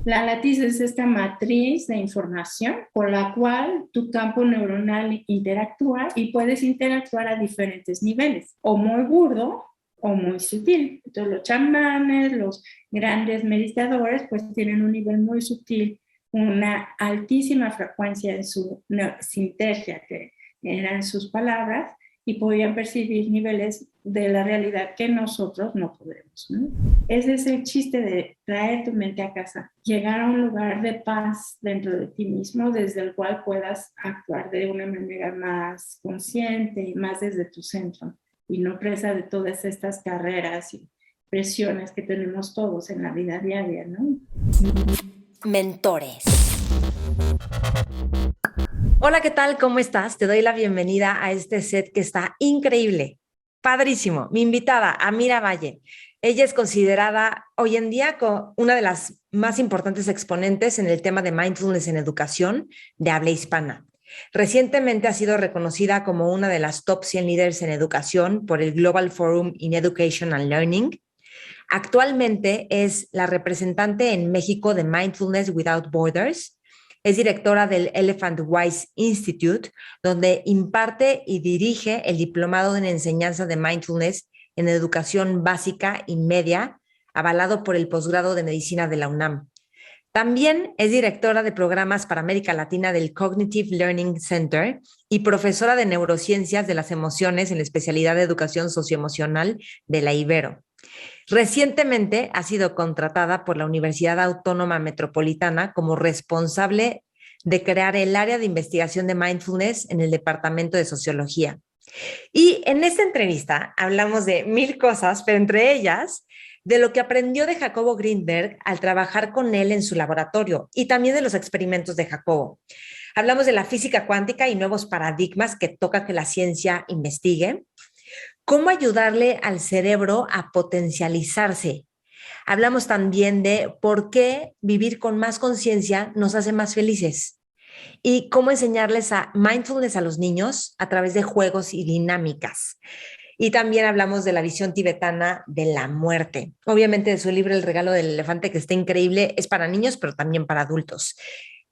La latiz es esta matriz de información con la cual tu campo neuronal interactúa y puedes interactuar a diferentes niveles, o muy burdo o muy sutil. Entonces los chamanes, los grandes meditadores, pues tienen un nivel muy sutil, una altísima frecuencia en su sintergia, que eran sus palabras, y podían percibir niveles de la realidad que nosotros no podemos, ¿no? Ese es el chiste de traer tu mente a casa, llegar a un lugar de paz dentro de ti mismo, desde el cual puedas actuar de una manera más consciente y más desde tu centro, y no presa de todas estas carreras y presiones que tenemos todos en la vida diaria, ¿no? Mentores. Hola, ¿qué tal? ¿Cómo estás? Te doy la bienvenida a este set que está increíble, padrísimo. Mi invitada, Amira Valle. Ella es considerada hoy en día una de las más importantes exponentes en el tema de mindfulness en educación de habla hispana. Recientemente ha sido reconocida como una de las top 100 líderes en educación por el Global Forum in Education and Learning. Actualmente es la representante en México de Mindfulness Without Borders. Es directora del Elephant Wise Institute, donde imparte y dirige el diplomado en enseñanza de mindfulness en educación básica y media, avalado por el posgrado de medicina de la UNAM. También es directora de programas para América Latina del Cognitive Learning Center y profesora de neurociencias de las emociones en la especialidad de educación socioemocional de la Ibero. Recientemente ha sido contratada por la Universidad Autónoma Metropolitana como responsable de crear el área de investigación de mindfulness en el Departamento de Sociología. Y en esta entrevista hablamos de mil cosas, pero entre ellas de lo que aprendió de Jacobo Greenberg al trabajar con él en su laboratorio y también de los experimentos de Jacobo. Hablamos de la física cuántica y nuevos paradigmas que toca que la ciencia investigue. ¿Cómo ayudarle al cerebro a potencializarse? Hablamos también de por qué vivir con más conciencia nos hace más felices y cómo enseñarles a mindfulness a los niños a través de juegos y dinámicas. Y también hablamos de la visión tibetana de la muerte. Obviamente de su libro El regalo del elefante, que está increíble, es para niños, pero también para adultos.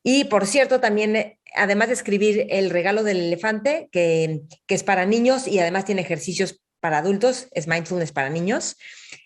Y por cierto, también, además de escribir El regalo del elefante, que es para niños y además tiene ejercicios para adultos, es mindfulness para niños.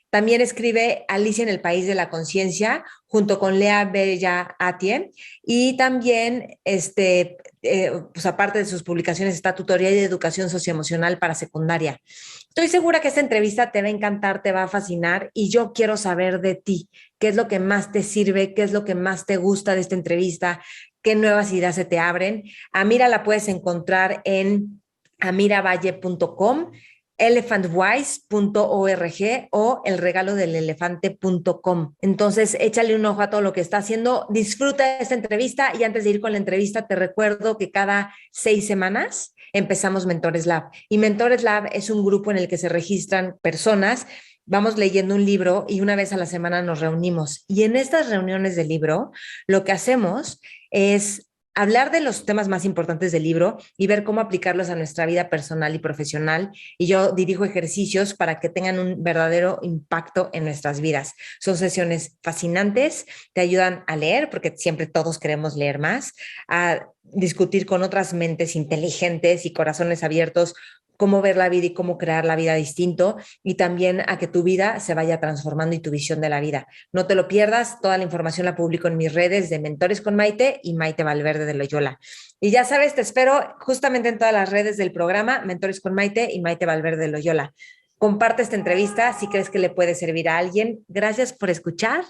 También escribe Alicia en el País de la Conciencia junto con Lea Bella Atie y también, pues aparte de sus publicaciones, está Tutorial de Educación Socioemocional para Secundaria. Estoy segura que esta entrevista te va a encantar, te va a fascinar y yo quiero saber de ti, qué es lo que más te sirve, qué es lo que más te gusta de esta entrevista, qué nuevas ideas se te abren. A Mira la puedes encontrar en amiravalle.com, elephantwise.org o elregalodelelefante.com. Entonces, échale un ojo a todo lo que está haciendo, disfruta esta entrevista y antes de ir con la entrevista te recuerdo que cada 6 semanas empezamos Mentores Lab y Mentores Lab es un grupo en el que se registran personas. Vamos leyendo un libro y una vez a la semana nos reunimos. Y en estas reuniones de libro, lo que hacemos es hablar de los temas más importantes del libro y ver cómo aplicarlos a nuestra vida personal y profesional. Y yo dirijo ejercicios para que tengan un verdadero impacto en nuestras vidas. Son sesiones fascinantes, te ayudan a leer, porque siempre todos queremos leer más, a discutir con otras mentes inteligentes y corazones abiertos cómo ver la vida y cómo crear la vida distinto y también a que tu vida se vaya transformando y tu visión de la vida. No te lo pierdas, toda la información la publico en mis redes de Mentores con Maite y Maite Valverde de Loyola. Y ya sabes, te espero justamente en todas las redes del programa, Mentores con Maite y Maite Valverde de Loyola. Comparte esta entrevista si crees que le puede servir a alguien. Gracias por escuchar,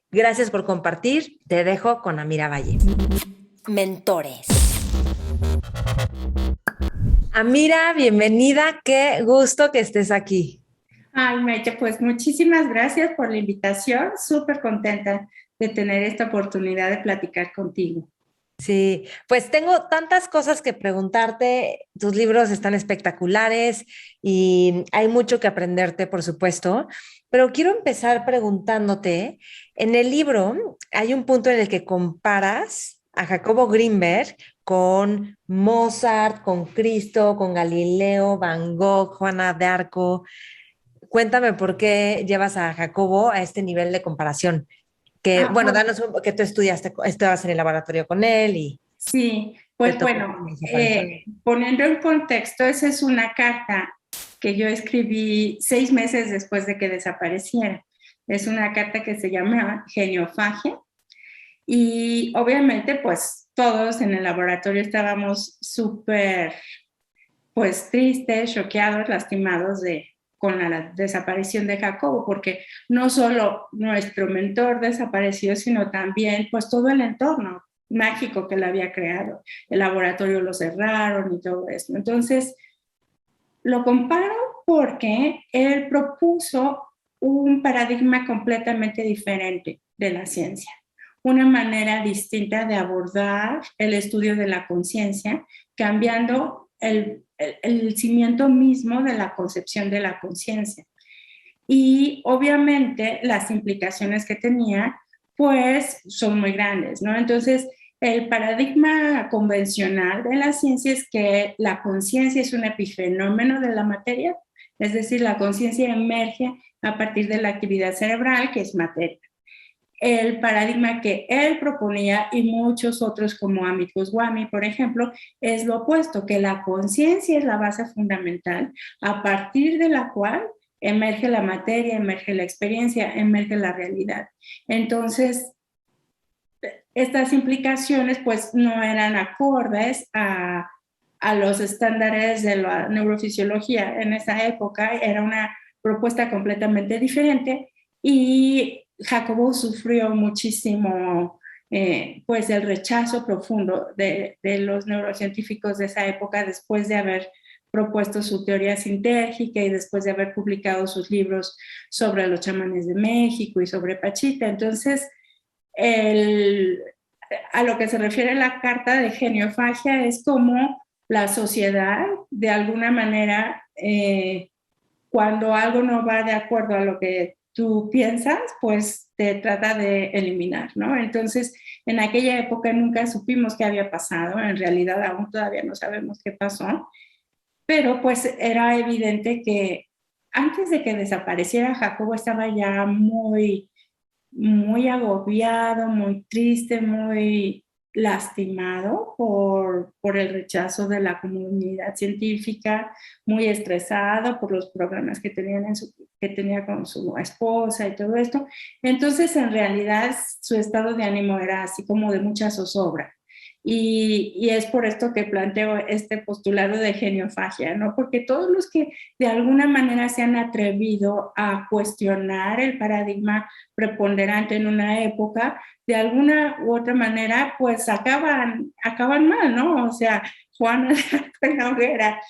gracias por compartir. Te dejo con Amira Valle. Mentores. Amira, bienvenida, qué gusto que estés aquí. Ay, Meche, pues muchísimas gracias por la invitación. Súper contenta de tener esta oportunidad de platicar contigo. Sí, pues tengo tantas cosas que preguntarte. Tus libros están espectaculares y hay mucho que aprenderte, por supuesto, pero quiero empezar preguntándote, en el libro hay un punto en el que comparas a Jacobo Greenberg con Mozart, con Cristo, con Galileo, Van Gogh, Juana de Arco. Cuéntame por qué llevas a Jacobo a este nivel de comparación. Que, Ah, bueno, pues, que tú estabas en el laboratorio con él y sí, te pues tocó bueno, con desaparición. poniendo en contexto, esa es una carta que yo escribí 6 meses después de que desapareciera. Es una carta que se llama Geniofagia y obviamente pues todos en el laboratorio estábamos súper pues tristes, choqueados, lastimados con la desaparición de Jacobo, porque no solo nuestro mentor desapareció, sino también pues todo el entorno mágico que él había creado. El laboratorio lo cerraron y todo eso. Entonces, lo comparo porque él propuso un paradigma completamente diferente de la ciencia, una manera distinta de abordar el estudio de la conciencia, cambiando el cimiento mismo de la concepción de la conciencia. Y obviamente las implicaciones que tenía, pues son muy grandes, ¿no? Entonces, el paradigma convencional de la ciencia es que la conciencia es un epifenómeno de la materia, es decir, la conciencia emerge a partir de la actividad cerebral, que es materia. El paradigma que él proponía y muchos otros como Amit Goswami, por ejemplo, es lo opuesto, que la conciencia es la base fundamental a partir de la cual emerge la materia, emerge la experiencia, emerge la realidad. Entonces, estas implicaciones pues no eran acordes a los estándares de la neurofisiología en esa época, era una propuesta completamente diferente y Jacobo sufrió muchísimo pues el rechazo profundo de los neurocientíficos de esa época después de haber propuesto su teoría sintérgica y después de haber publicado sus libros sobre los chamanes de México y sobre Pachita. Entonces, el, a lo que se refiere la carta de geniofagia es como la sociedad, de alguna manera, cuando algo no va de acuerdo a lo que tú piensas, pues te trata de eliminar, ¿no? Entonces, en aquella época nunca supimos qué había pasado, en realidad aún todavía no sabemos qué pasó, pero pues era evidente que antes de que desapareciera Jacobo estaba ya muy agobiado, muy triste, muy lastimado por el rechazo de la comunidad científica, muy estresado por los problemas que tenía con su esposa y todo esto. Entonces, en realidad, su estado de ánimo era así como de mucha zozobra. Y es por esto que planteo este postulado de geniofagia, ¿no? Porque todos los que de alguna manera se han atrevido a cuestionar el paradigma preponderante en una época, de alguna u otra manera, pues acaban mal, ¿no? O sea, Juana de la Hoguera,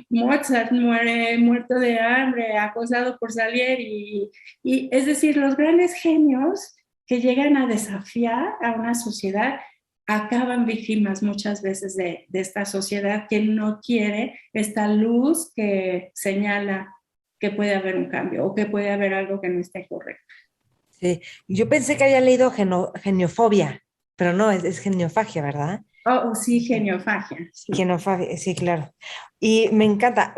Mozart muere muerto de hambre, acosado por Salieri, y es decir, los grandes genios que llegan a desafiar a una sociedad acaban víctimas muchas veces de esta sociedad que no quiere esta luz que señala que puede haber un cambio o que puede haber algo que no esté correcto. Sí, yo pensé que había leído geniofobia, pero no, es geniofagia, ¿verdad? Oh, sí, geniofagia. Sí. Geniofagia, sí, claro. Y me encanta.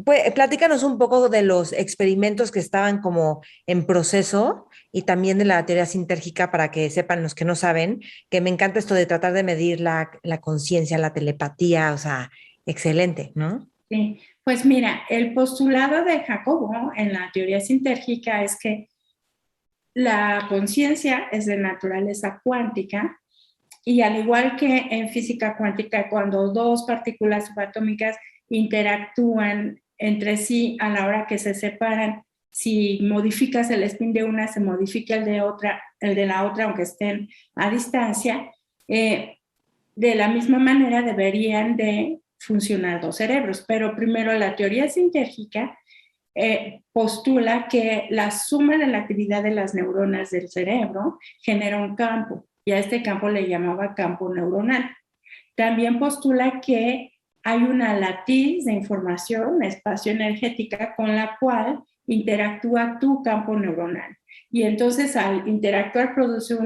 Pues, platícanos un poco de los experimentos que estaban como en proceso y también de la teoría sintérgica para que sepan los que no saben, que me encanta esto de tratar de medir la conciencia, la telepatía, o sea, excelente, ¿no? Sí. Pues mira, el postulado de Jacobo en la teoría sintérgica es que la conciencia es de naturaleza cuántica y al igual que en física cuántica, cuando dos partículas subatómicas interactúan entre sí a la hora que se separan, si modificas el spin de una, se modifica el de la otra, aunque estén a distancia. De la misma manera deberían de funcionar dos cerebros, pero primero la teoría sintérgica postula que la suma de la actividad de las neuronas del cerebro genera un campo, y a este campo le llamaba campo neuronal. También postula que hay una latiz de información, espacio energética, con la cual interactúa tu campo neuronal. Y entonces al interactuar produce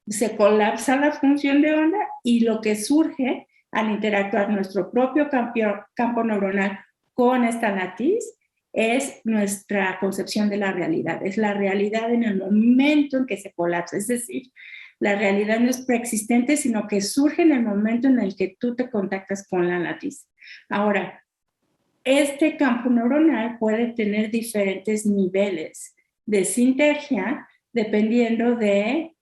se colapsa la función de onda y lo que surge al interactuar nuestro propio campo neuronal con esta latiz es nuestra concepción de la realidad, es la realidad en el momento en que se colapsa, es decir, la realidad no es preexistente, sino que surge en el momento en el que tú te contactas con la latiz. Ahora, este campo neuronal puede tener diferentes niveles de sinergia dependiendo de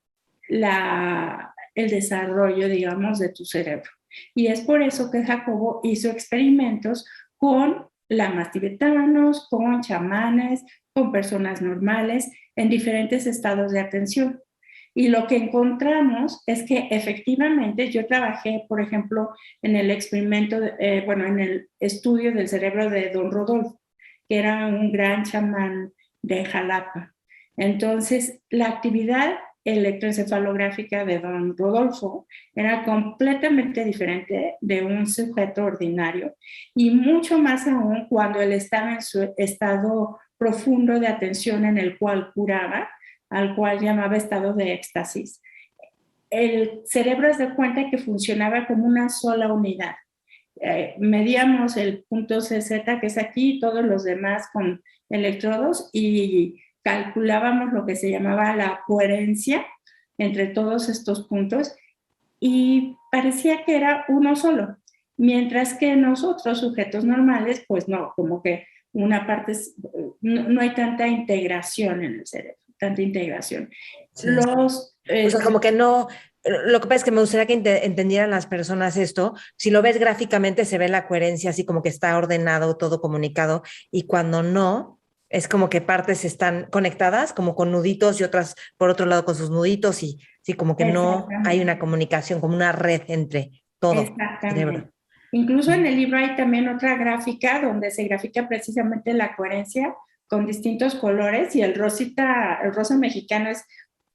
el desarrollo, digamos, de tu cerebro. Y es por eso que Jacobo hizo experimentos con lamas tibetanos, con chamanes, con personas normales, en diferentes estados de atención. Y lo que encontramos es que efectivamente yo trabajé, por ejemplo, en el experimento, en el estudio del cerebro de don Rodolfo, que era un gran chamán de Jalapa. Entonces, la actividad electroencefalográfica de don Rodolfo era completamente diferente de un sujeto ordinario y mucho más aún cuando él estaba en su estado profundo de atención en el cual curaba, al cual llamaba estado de éxtasis. El cerebro se da cuenta que funcionaba como una sola unidad. Medíamos el punto CZ, que es aquí, todos los demás con electrodos, y calculábamos lo que se llamaba la coherencia entre todos estos puntos, y parecía que era uno solo, mientras que nosotros, sujetos normales, pues no, como que una parte, no hay tanta integración en el cerebro, tanta integración. Sí. O sea, como que no, lo que pasa es que me gustaría que entendieran las personas esto. Si lo ves gráficamente, se ve la coherencia, así como que está ordenado, todo comunicado, y cuando no, es como que partes están conectadas, como con nuditos y otras por otro lado con sus nuditos, y sí, como que no hay una comunicación, como una red entre todo el cerebro. Exactamente. Incluso en el libro hay también otra gráfica donde se grafica precisamente la coherencia con distintos colores, y el rosa mexicano es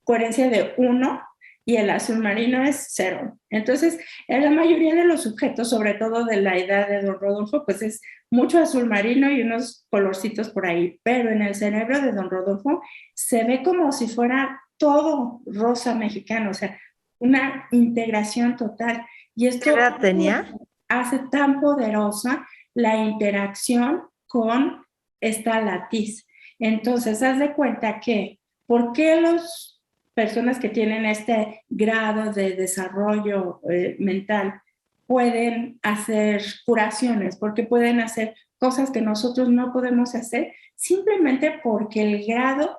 coherencia de 1 y el azul marino es 0. Entonces, en la mayoría de los sujetos, sobre todo de la edad de don Rodolfo, pues es mucho azul marino y unos colorcitos por ahí, pero en el cerebro de don Rodolfo se ve como si fuera todo rosa mexicano, o sea, una integración total. Y ¿Qué esto edad tenía? hace tan poderosa la interacción con esta latiz. Entonces, haz de cuenta que, ¿por qué las personas que tienen este grado de desarrollo mental pueden hacer curaciones? Porque pueden hacer cosas que nosotros no podemos hacer, simplemente porque el grado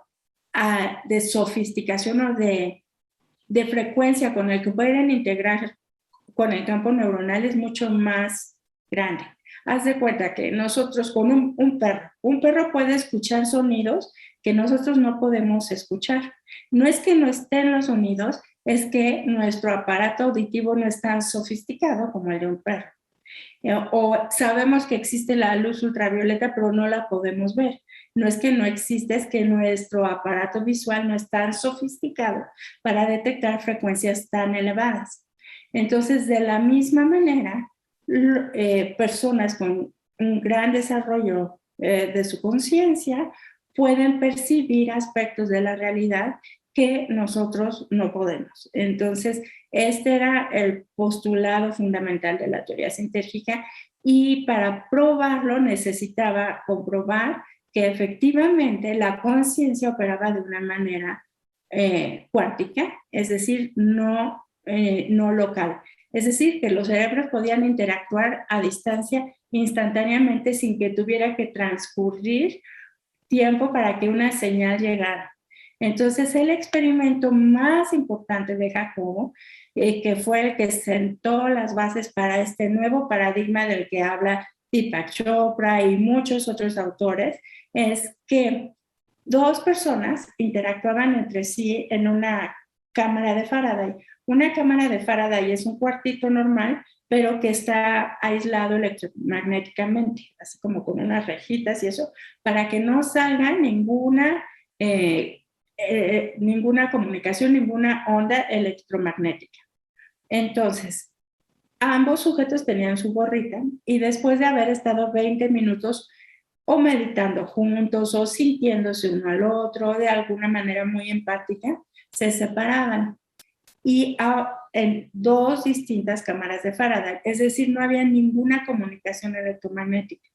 de sofisticación o de frecuencia con el que pueden integrar con el campo neuronal es mucho más grande. Haz de cuenta que nosotros con un perro puede escuchar sonidos que nosotros no podemos escuchar. No es que no estén los sonidos, es que nuestro aparato auditivo no es tan sofisticado como el de un perro. O sabemos que existe la luz ultravioleta, pero no la podemos ver. No es que no existe, es que nuestro aparato visual no es tan sofisticado para detectar frecuencias tan elevadas. Entonces, de la misma manera, personas con un gran desarrollo de su conciencia pueden percibir aspectos de la realidad que nosotros no podemos. Entonces, este era el postulado fundamental de la teoría sintérgica, y para probarlo necesitaba comprobar que efectivamente la conciencia operaba de una manera cuántica, es decir, no local. Es decir, que los cerebros podían interactuar a distancia instantáneamente sin que tuviera que transcurrir tiempo para que una señal llegara. Entonces, el experimento más importante de Jacobo, que fue el que sentó las bases para este nuevo paradigma del que habla Deepak Chopra y muchos otros autores, es que dos personas interactuaban entre sí en una cámara de Faraday. Una cámara de Faraday es un cuartito normal, pero que está aislado electromagnéticamente, así como con unas rejitas y eso, para que no salga ninguna comunicación, ninguna onda electromagnética. Entonces, ambos sujetos tenían su gorrita, y después de haber estado 20 minutos o meditando juntos o sintiéndose uno al otro de alguna manera muy empática, se separaban y en dos distintas cámaras de Faraday, es decir, no había ninguna comunicación electromagnética.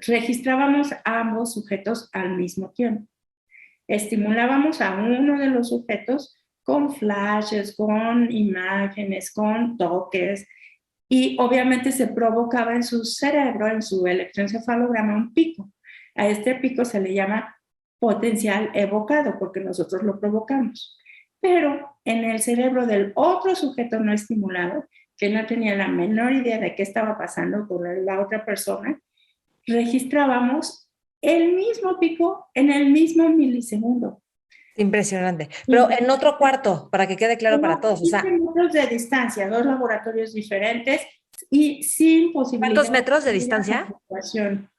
registrábamos a ambos sujetos al mismo tiempo. Estimulábamos a uno de los sujetos con flashes, con imágenes, con toques, y obviamente se provocaba en su cerebro, en su electroencefalograma, un pico. A este pico se le llama potencial evocado porque nosotros lo provocamos. Pero en el cerebro del otro sujeto no estimulado, que no tenía la menor idea de qué estaba pasando con la otra persona, registrábamos el mismo pico en el mismo milisegundo. Impresionante. Pero en otro cuarto, para que quede claro para todos. O 15 sea, metros de distancia, dos laboratorios diferentes y sin ¿cuántos posibilidad metros de de distancia? comunicación.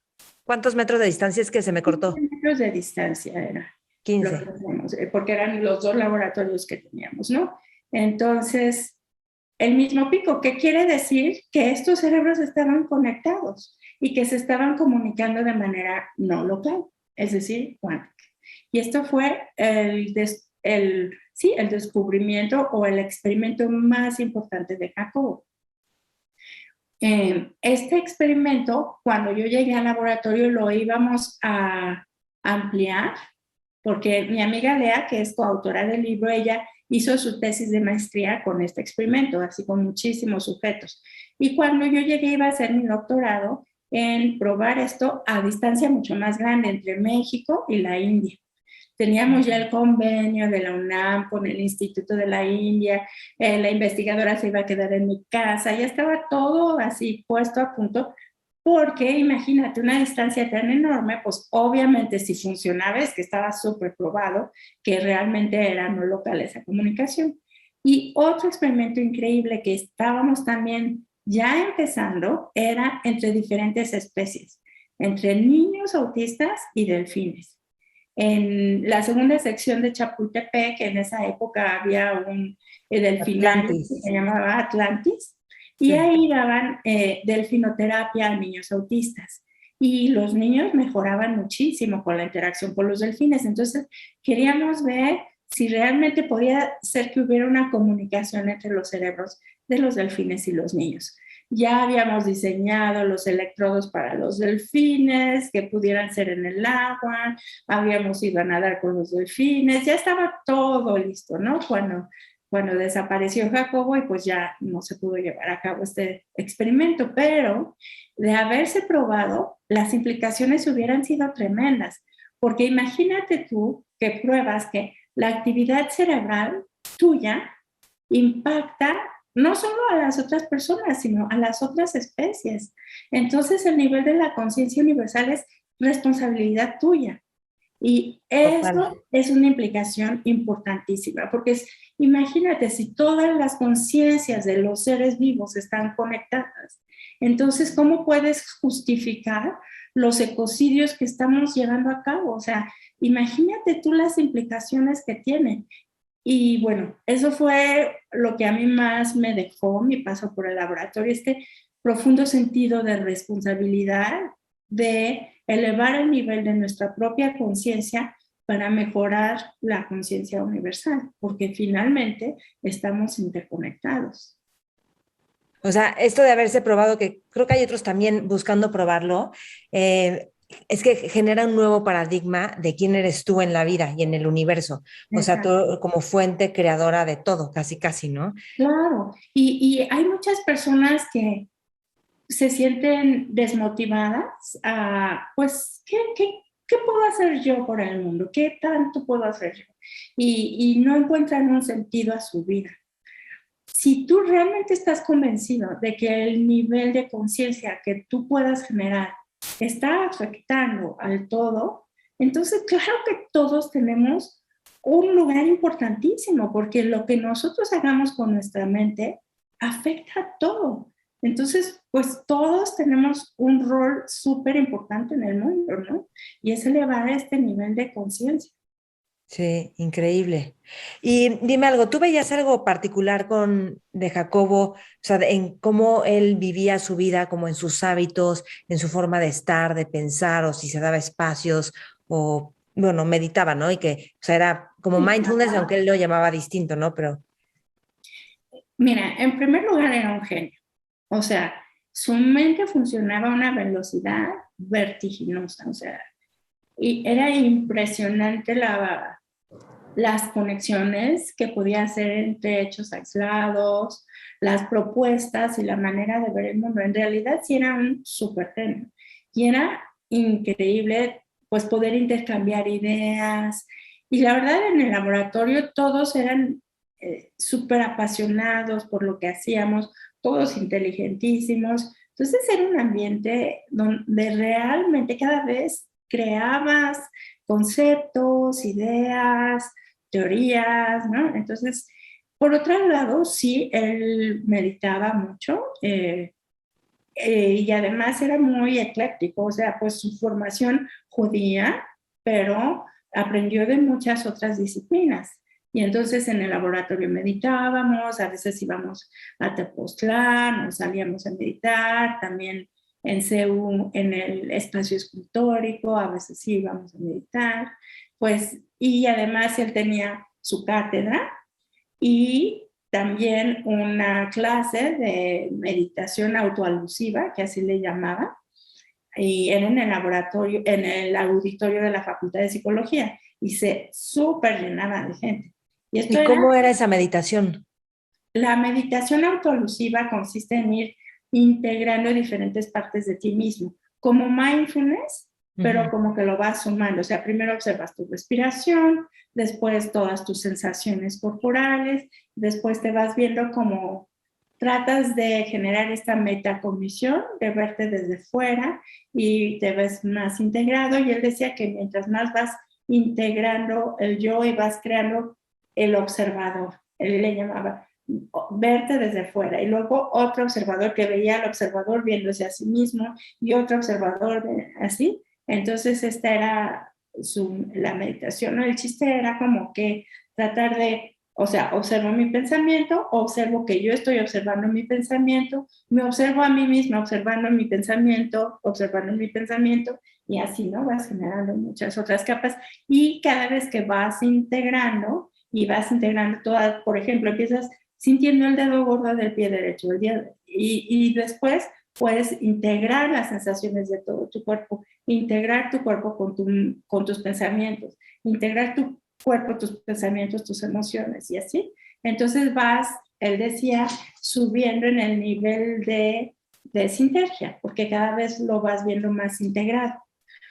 ¿Cuántos metros de distancia es que se me 15 cortó? metros de distancia era lo que 15. hacíamos, porque eran los dos laboratorios que teníamos, ¿no? Entonces, el mismo pico, ¿qué quiere decir? Que estos cerebros estaban conectados y que se estaban comunicando de manera no local, es decir, cuántica. Y esto fue sí, el descubrimiento o el experimento más importante de Jacob. Este experimento, cuando yo llegué al laboratorio, lo íbamos a ampliar, porque mi amiga Lea, que es coautora del libro, ella hizo su tesis de maestría con este experimento, así con muchísimos sujetos. Y cuando yo llegué iba a hacer mi doctorado en probar esto a distancia mucho más grande entre México y la India. Teníamos ya el convenio de la UNAM con el Instituto de la India, la investigadora se iba a quedar en mi casa, ya estaba todo así puesto a punto, porque imagínate una distancia tan enorme, pues obviamente si funcionaba es que estaba súper probado que realmente era no local esa comunicación. Y otro experimento increíble que estábamos también ya empezando era entre diferentes especies, entre niños autistas y delfines. En la segunda sección de Chapultepec, en esa época había un delfinario que Atlantis. se llamaba Atlantis, y Sí. ahí daban delfinoterapia a niños autistas. Y los niños mejoraban muchísimo con la interacción con los delfines. Entonces, queríamos ver si realmente podía ser que hubiera una comunicación entre los cerebros de los delfines y los niños. Ya habíamos diseñado los electrodos para los delfines que pudieran ser en el agua, habíamos ido a nadar con los delfines, ya estaba todo listo, ¿no? Cuando desapareció Jacobo y pues ya no se pudo llevar a cabo este experimento, pero de haberse probado, las implicaciones hubieran sido tremendas, porque imagínate tú que pruebas que la actividad cerebral tuya impacta no solo a las otras personas, sino a las otras especies. Entonces el nivel de la conciencia universal es responsabilidad tuya. Y Total. eso es una implicación importantísima, porque imagínate si todas las conciencias de los seres vivos están conectadas, entonces, ¿cómo puedes justificar los ecocidios que estamos llevando a cabo? O sea, imagínate tú las implicaciones que tienen. Y bueno, eso fue lo que a mí más me dejó mi paso por el laboratorio, este profundo sentido de responsabilidad, de elevar el nivel de nuestra propia conciencia para mejorar la conciencia universal, porque finalmente estamos interconectados. O sea, esto de haberse probado, que creo que hay otros también buscando probarlo, es que genera un nuevo paradigma de quién eres tú en la vida y en el universo. O sea, tú Exacto. como fuente creadora de todo, casi, casi, ¿no? Claro, y hay muchas personas que se sienten desmotivadas a, pues, ¿qué puedo hacer yo por el mundo? ¿Qué tanto puedo hacer yo? Y no encuentran un sentido a su vida. Si tú realmente estás convencido de que el nivel de conciencia que tú puedas generar está afectando al todo, entonces claro que todos tenemos un lugar importantísimo, porque lo que nosotros hagamos con nuestra mente afecta a todo. Entonces, pues todos tenemos un rol súper importante en el mundo, ¿no? Y es elevar este nivel de conciencia. Sí, increíble. Y dime algo, ¿tú veías algo particular con de Jacobo, o sea, en cómo él vivía su vida, como en sus hábitos, en su forma de estar, de pensar, o si se daba espacios, o bueno, meditaba, ¿no? Y que, o sea, era como mindfulness, aunque él lo llamaba distinto, ¿no? Pero Mira, en primer lugar era un genio. O sea, su mente funcionaba a una velocidad vertiginosa, o sea, y era impresionante las conexiones que podía hacer entre hechos aislados, las propuestas y la manera de ver el mundo. En realidad sí era un súper genio y era increíble pues poder intercambiar ideas. Y la verdad en el laboratorio todos eran súper apasionados por lo que hacíamos, todos inteligentísimos. Entonces era un ambiente donde realmente cada vez creabas conceptos, ideas, teorías, ¿no? Entonces, por otro lado, sí, él meditaba mucho y además era muy ecléctico, o sea, pues su formación judía, pero aprendió de muchas otras disciplinas. Y entonces en el laboratorio meditábamos, a veces íbamos a Tepoztlán, nos salíamos a meditar, también en CEU, en el espacio escultórico, a veces íbamos a meditar, pues, y además él tenía su cátedra y también una clase de meditación autoalusiva, que así le llamaba, y era en el laboratorio, en el auditorio de la Facultad de Psicología, y se súper llenaba de gente. Y esto ¿Y era, cómo era esa meditación? la meditación autoalusiva consiste en ir integrando diferentes partes de ti mismo, como mindfulness, pero Ujú. como que lo vas sumando. O sea, primero observas tu respiración, después todas tus sensaciones corporales, después te vas viendo como tratas de generar esta metacognición, de verte desde fuera y te ves más integrado. Y él decía que mientras más vas integrando el yo y vas creando el observador, él le llamaba verte desde fuera, y luego otro observador que veía al observador viéndose a sí mismo y otro observador así. Entonces esta era la meditación, ¿no? El chiste era como que tratar de, o sea, observo mi pensamiento, observo que yo estoy observando mi pensamiento, me observo a mí misma observando mi pensamiento, y así, ¿no? Vas generando muchas otras capas, y cada vez que vas integrando, y vas integrando todas, por ejemplo, empiezas sintiendo el dedo gordo del pie derecho, y después puedes integrar las sensaciones de todo tu cuerpo, integrar tu cuerpo con tus pensamientos, integrar tu cuerpo, tus pensamientos, tus emociones y así. Entonces vas, él decía, subiendo en el nivel de sinergia, porque cada vez lo vas viendo más integrado.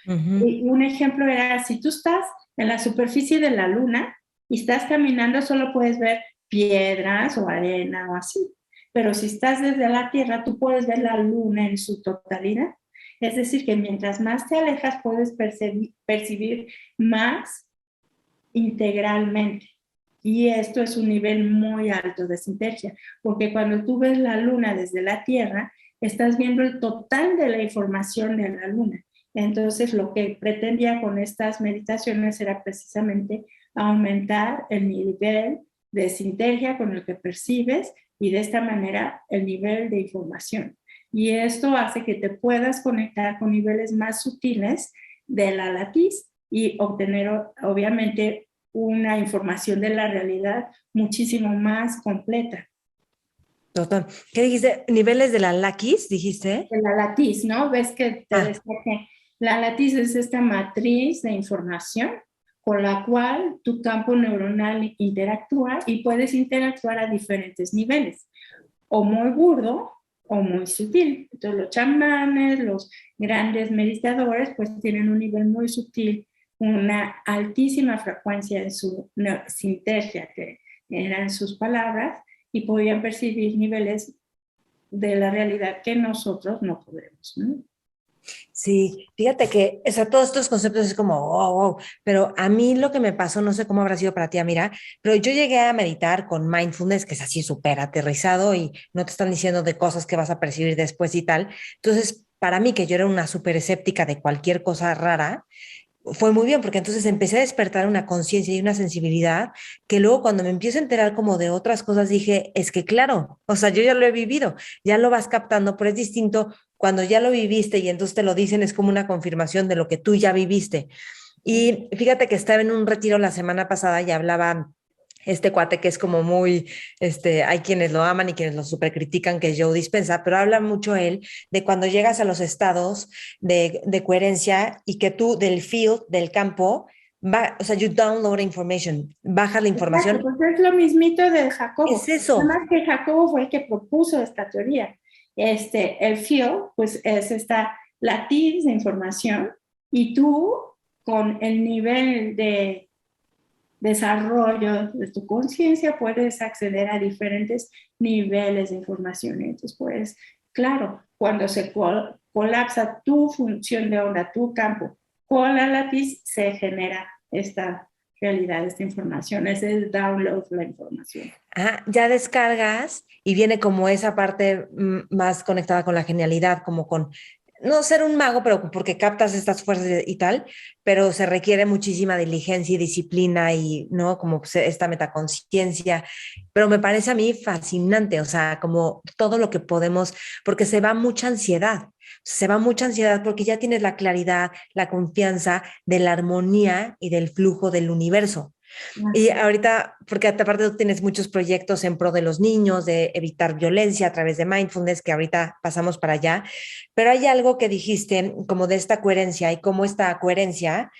Ujú. Y un ejemplo era, si tú estás en la superficie de la luna y estás caminando, solo puedes ver piedras o arena o así. Pero si estás desde la Tierra, tú puedes ver la luna en su totalidad. Es decir, que mientras más te alejas, puedes percibir más integralmente. Y esto es un nivel muy alto de sinergia, porque cuando tú ves la luna desde la Tierra, estás viendo el total de la información de la luna. Entonces, lo que pretendía con estas meditaciones era precisamente aumentar el nivel de sinergia con el que percibes y de esta manera el nivel de información. Y esto hace que te puedas conectar con niveles más sutiles de la latiz y obtener, obviamente, una información de la realidad muchísimo más completa. Total. ¿Qué dijiste? ¿Niveles de la Lakis, dijiste? De la latiz, ¿no? Ves que te Ah, decía que la latiz es esta matriz de información con la cual tu campo neuronal interactúa, y puedes interactuar a diferentes niveles, o muy burdo o muy sutil. Entonces los chamanes, los grandes meditadores, pues tienen un nivel muy sutil, una altísima frecuencia en su sintergia, que eran sus palabras, y podían percibir niveles de la realidad que nosotros no podemos, ¿no? sí, fíjate que, o sea, todos estos conceptos es como, wow, wow, pero a mí lo que me pasó, no sé cómo habrá sido para ti, Amira, pero yo llegué a meditar con mindfulness, que es así súper aterrizado y no te están diciendo de cosas que vas a percibir después y tal. Entonces, para mí, que yo era una súper escéptica de cualquier cosa rara, fue muy bien, porque entonces empecé a despertar una conciencia y una sensibilidad que luego cuando me empiezo a enterar como de otras cosas dije, es que claro, o sea, yo ya lo he vivido, ya lo vas captando, pero es distinto cuando ya lo viviste y entonces te lo dicen, es como una confirmación de lo que tú ya viviste. Y fíjate que estaba en un retiro la semana pasada y hablaba este cuate que es como muy, hay quienes lo aman y quienes lo supercritican, que es Joe Dispenza, pero habla mucho él de cuando llegas a los estados de coherencia y que tú del field, del campo, o sea, you download information, bajas la Exacto, información. pues es lo mismito de Es Jacobo. eso. Además que Jacobo fue el que propuso esta teoría. El field, pues es esta latiz de información y tú con el nivel de desarrollo de tu conciencia puedes acceder a diferentes niveles de información. Entonces, pues, claro, cuando se colapsa tu función de onda, tu campo, con la lápiz se genera esta realidad, esta información, ese download de la información. Ya descargas y viene como esa parte más conectada con la genialidad, como con no ser un mago, pero porque captas estas fuerzas y tal, pero se requiere muchísima diligencia y disciplina y, ¿no? Como esta metaconciencia, pero me parece a mí fascinante, o sea, como todo lo que podemos, porque se va mucha ansiedad porque ya tienes la claridad, la confianza de la armonía y del flujo del universo. Y Así. ahorita, porque aparte tú tienes muchos proyectos en pro de los niños, de evitar violencia a través de mindfulness, que ahorita pasamos para allá, pero hay algo que dijiste como de esta coherencia y cómo esta coherencia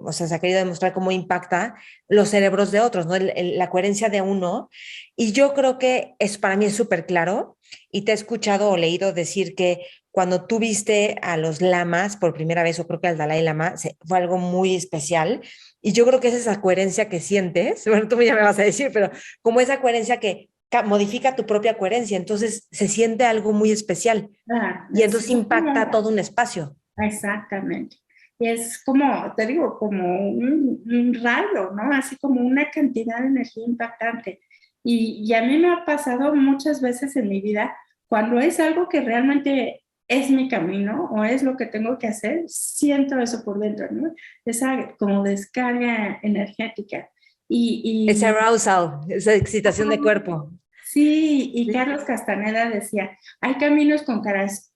o sea, se ha querido demostrar cómo impacta los cerebros de otros, ¿no? La coherencia de uno. Y yo creo que para mí es súper claro y te he escuchado o leído decir que cuando tú viste a los lamas por primera vez, o creo que al Dalai Lama, fue algo muy especial y yo creo que es esa coherencia que sientes, bueno, tú ya me vas a decir, pero como esa coherencia que modifica tu propia coherencia, entonces se siente algo muy especial Ah, y entonces impacta todo un espacio. exactamente. Y es como, te digo, como un rayo, ¿no? Así como una cantidad de energía impactante. Y a mí me ha pasado muchas veces en mi vida, cuando es algo que realmente es mi camino o es lo que tengo que hacer, siento eso por dentro, ¿no? Esa como descarga energética. Ese Y, arousal, esa excitación de y cuerpo. sí, y Sí. Carlos Castaneda decía, hay caminos con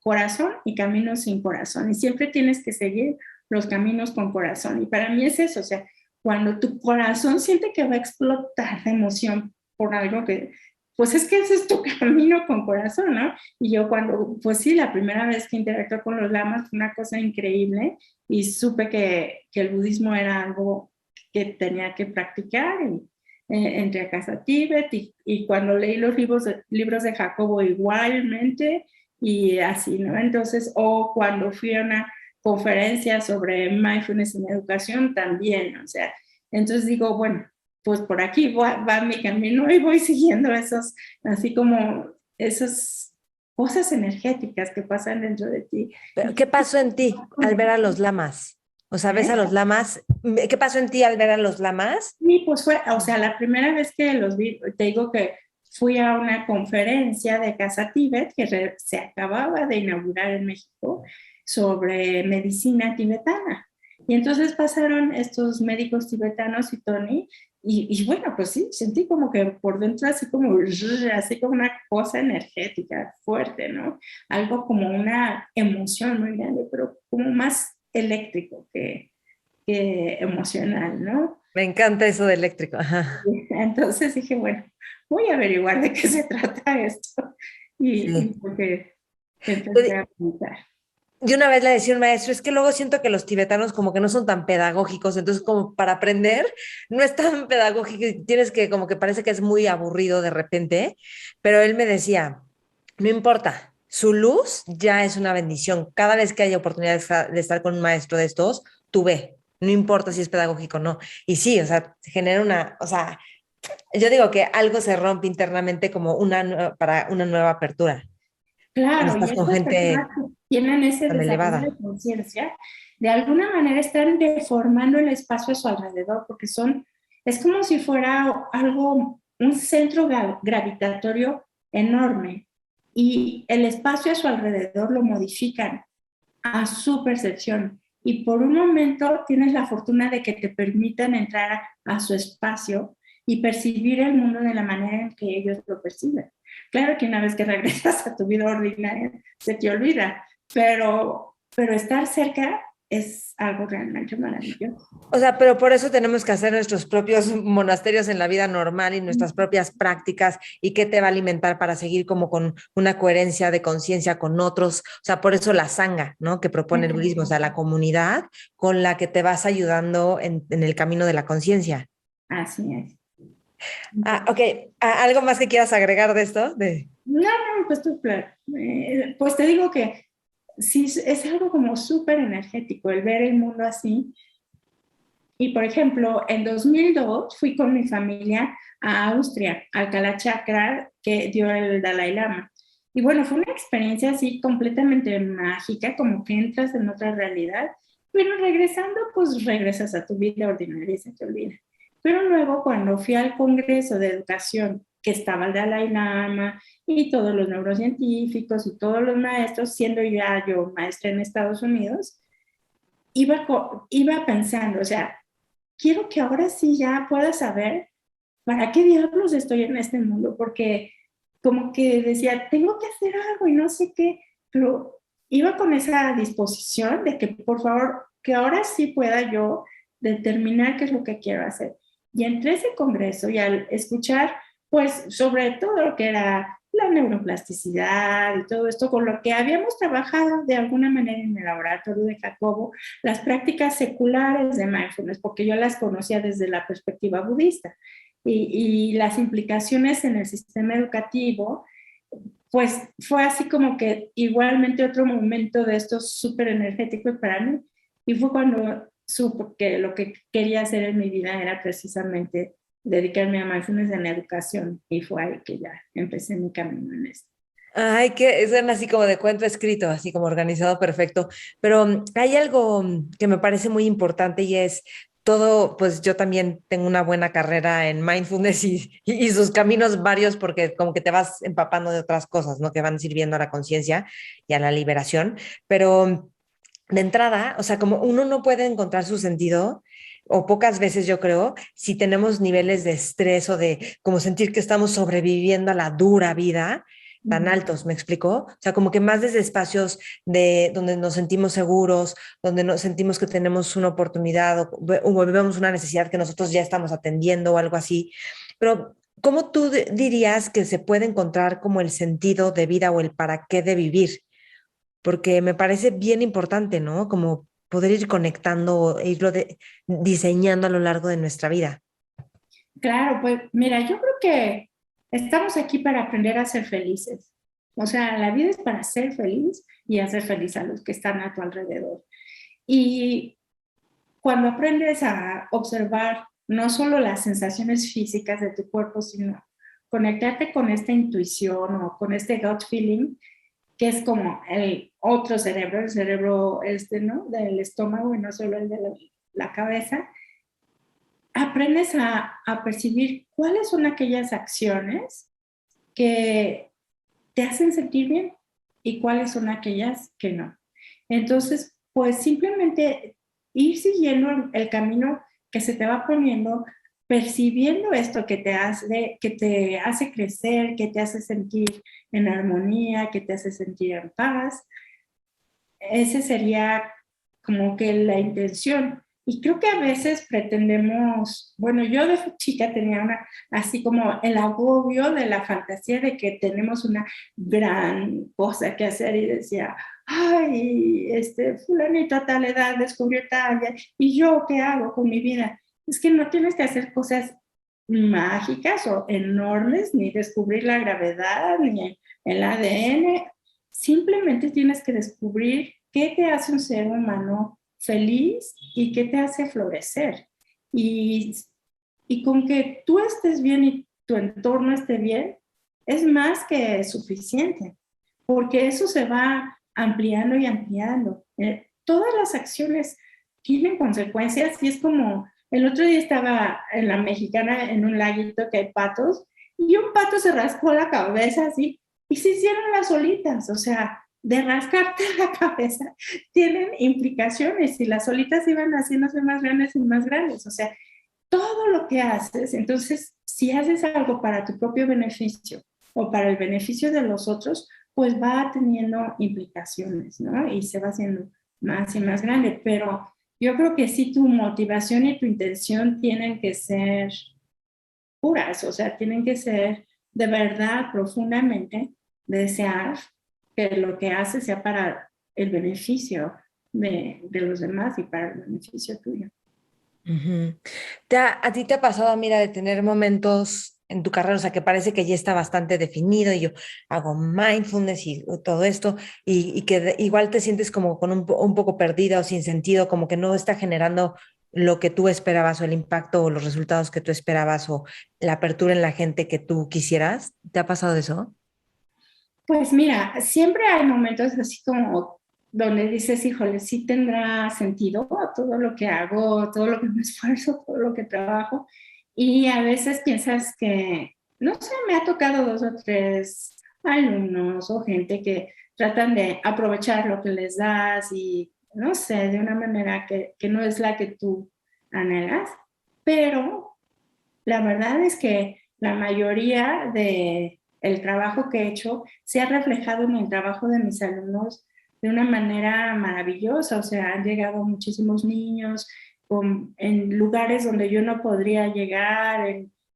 corazón y caminos sin corazón, y siempre tienes que seguir los caminos con corazón. Y para mí es eso, o sea, cuando tu corazón siente que va a explotar de emoción por algo que, pues es que ese es tu camino con corazón, ¿no? Y yo cuando, pues sí, la primera vez que interactué con los lamas fue una cosa increíble y supe que el budismo era algo que tenía que practicar y entré a Casa Tíbet y cuando leí los libros de Jacobo igualmente y así, ¿no? Entonces, o cuando fui a una conferencia sobre mindfulness en educación también, o sea, entonces digo, bueno, pues por aquí va mi camino y voy siguiendo esos, así como esas cosas energéticas que pasan dentro de ti. Pero, Y ¿qué pasó en ti al ver a los lamas? O sea, ves a ¿eh? los lamas. ¿Qué pasó en ti al ver a los lamas? Y pues fue, o sea, la primera vez que los vi, te digo que fui a una conferencia de Casa Tíbet que se acababa de inaugurar en México sobre medicina tibetana. Y entonces pasaron estos médicos tibetanos y Tony, y bueno, pues sí, sentí como que por dentro así como una cosa energética fuerte, ¿no? Algo como una emoción muy grande, pero como más eléctrico que emocional, ¿no? Me encanta eso de eléctrico. Ajá. Entonces dije, bueno, voy a averiguar de qué se trata esto. Y Sí. porque empecé a preguntar. Y una vez le decía un maestro, es que luego siento que los tibetanos como que no son tan pedagógicos, entonces como para aprender no es tan pedagógico y tienes que como que parece que es muy aburrido de repente, pero él me decía, no importa, su luz ya es una bendición. Cada vez que haya oportunidad de estar con un maestro de estos, tú ve, no importa si es pedagógico o no. Y sí, o sea, genera o sea, yo digo que algo se rompe internamente como para una nueva apertura cuando Claro, y estás con estas personas gente que tienen ese tan desarrollo de elevada. conciencia, de alguna manera están deformando el espacio a su alrededor, porque es como si fuera algo, un centro gravitatorio enorme, y el espacio a su alrededor lo modifican a su percepción. Y por un momento tienes la fortuna de que te permitan entrar a su espacio y percibir el mundo de la manera en que ellos lo perciben. Claro que una vez que regresas a tu vida ordinaria se te olvida, pero estar cerca es algo realmente maravilloso. O sea, pero por eso tenemos que hacer nuestros propios monasterios en la vida normal y nuestras propias prácticas y qué te va a alimentar para seguir como con una coherencia de conciencia con otros. O sea, por eso la sangha, ¿no? Que propone el budismo, o sea, la comunidad con la que te vas ayudando en el camino de la conciencia. Así es. Ah, ok. Ah, ¿algo más que quieras agregar de esto? No, no, pues tú, claro. Pues te digo que sí, es algo como súper energético el ver el mundo así. Y por ejemplo, en 2002 fui con mi familia a Austria, al Kalachakra que dio el Dalai Lama. Y bueno, fue una experiencia así completamente mágica, como que entras en otra realidad, pero regresando, pues regresas a tu vida ordinaria y se te olvida. Pero luego, cuando fui al Congreso de Educación, que estaba el Dalai Lama y todos los neurocientíficos y todos los maestros, siendo ya yo maestra en Estados Unidos, iba pensando, o sea, quiero que ahora sí ya pueda saber para qué diablos estoy en este mundo, porque como que decía, tengo que hacer algo y no sé qué, pero iba con esa disposición de que por favor, que ahora sí pueda yo determinar qué es lo que quiero hacer. Y entré a ese congreso y al escuchar, pues, sobre todo lo que era la neuroplasticidad y todo esto, con lo que habíamos trabajado de alguna manera en el laboratorio de Jacobo, las prácticas seculares de mindfulness, porque yo las conocía desde la perspectiva budista, y las implicaciones en el sistema educativo, pues fue así como que igualmente otro momento de estos súper energéticos para mí. Y fue cuando supe que lo que quería hacer en mi vida era precisamente dedicarme a mindfulness en la educación. Y fue ahí que ya empecé mi camino en esto. Ay, que es así como de cuento escrito, así como organizado perfecto. Pero hay algo que me parece muy importante y es todo, pues yo también tengo una buena carrera en mindfulness y sus caminos varios porque como que te vas empapando de otras cosas, ¿no? Que van sirviendo a la conciencia y a la liberación. Pero de entrada, o sea, como uno no puede encontrar su sentido, o pocas veces yo creo, si tenemos niveles de estrés o de como sentir que estamos sobreviviendo a la dura vida tan altos, ¿me explicó? O sea, como que más desde espacios de donde nos sentimos seguros, donde nos sentimos que tenemos una oportunidad o vemos una necesidad que nosotros ya estamos atendiendo o algo así. Pero, ¿cómo tú dirías que se puede encontrar como el sentido de vida o el para qué de vivir? Porque me parece bien importante, ¿no? Como poder ir conectando, diseñando a lo largo de nuestra vida. Claro, pues mira, yo creo que estamos aquí para aprender a ser felices. O sea, la vida es para ser feliz y hacer feliz a los que están a tu alrededor. Y cuando aprendes a observar no solo las sensaciones físicas de tu cuerpo, sino conectarte con esta intuición o con este gut feeling, que es como el otro cerebro, el cerebro este, ¿no? Del estómago y no solo el de la cabeza, aprendes a percibir cuáles son aquellas acciones que te hacen sentir bien y cuáles son aquellas que no. Entonces, pues simplemente ir siguiendo el camino que se te va poniendo, percibiendo esto que te hace crecer, que te hace sentir en armonía, que te hace sentir en paz. Ese sería como que la intención. Y creo que a veces pretendemos, bueno, yo de chica tenía así como el agobio de la fantasía de que tenemos una gran cosa que hacer y decía, ay, fulanito a tal edad descubrió tal, y yo qué hago con mi vida. Es que no tienes que hacer cosas mágicas o enormes, ni descubrir la gravedad, ni el ADN. Simplemente tienes que descubrir qué te hace un ser humano feliz y qué te hace florecer. Y, y con que tú estés bien y tu entorno esté bien, es más que suficiente, porque eso se va ampliando y ampliando. Todas las acciones tienen consecuencias y es como, el otro día estaba en la Mexicana en un laguito que hay patos y un pato se rascó la cabeza así y se hicieron las olitas, o sea, de rascarte la cabeza tienen implicaciones y las olitas iban haciéndose más grandes y más grandes, o sea, todo lo que haces, entonces, si haces algo para tu propio beneficio o para el beneficio de los otros, pues va teniendo implicaciones, ¿no? Y se va haciendo más y más grande, pero yo creo que sí tu motivación y tu intención tienen que ser puras, o sea, tienen que ser de verdad, profundamente, desear que lo que haces sea para el beneficio de los demás y para el beneficio tuyo. Ujú. ¿A ti te ha pasado, mira, de tener momentos en tu carrera, o sea, que parece que ya está bastante definido y yo hago mindfulness y todo esto, y que igual te sientes como con un poco perdida o sin sentido, como que no está generando lo que tú esperabas o el impacto o los resultados que tú esperabas o la apertura en la gente que tú quisieras? ¿Te ha pasado eso? Pues mira, siempre hay momentos así como donde dices, híjole, sí tendrá sentido todo lo que hago, todo lo que me esfuerzo, todo lo que trabajo. Y a veces piensas que, no sé, me ha tocado dos o tres alumnos o gente que tratan de aprovechar lo que les das y, no sé, de una manera que no es la que tú anhelas. Pero la verdad es que la mayoría de el trabajo que he hecho se ha reflejado en el trabajo de mis alumnos de una manera maravillosa. O sea, han llegado muchísimos niños en lugares donde yo no podría llegar,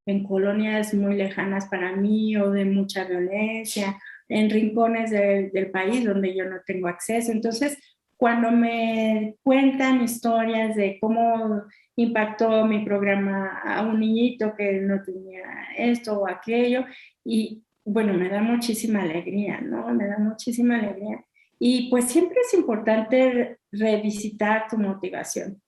en colonias muy lejanas para mí o de mucha violencia, en rincones del país donde yo no tengo acceso. Entonces, cuando me cuentan historias de cómo impactó mi programa a un niñito que no tenía esto o aquello, y bueno, me da muchísima alegría, ¿no? Me da muchísima alegría. Y pues siempre es importante revisitar tu motivación,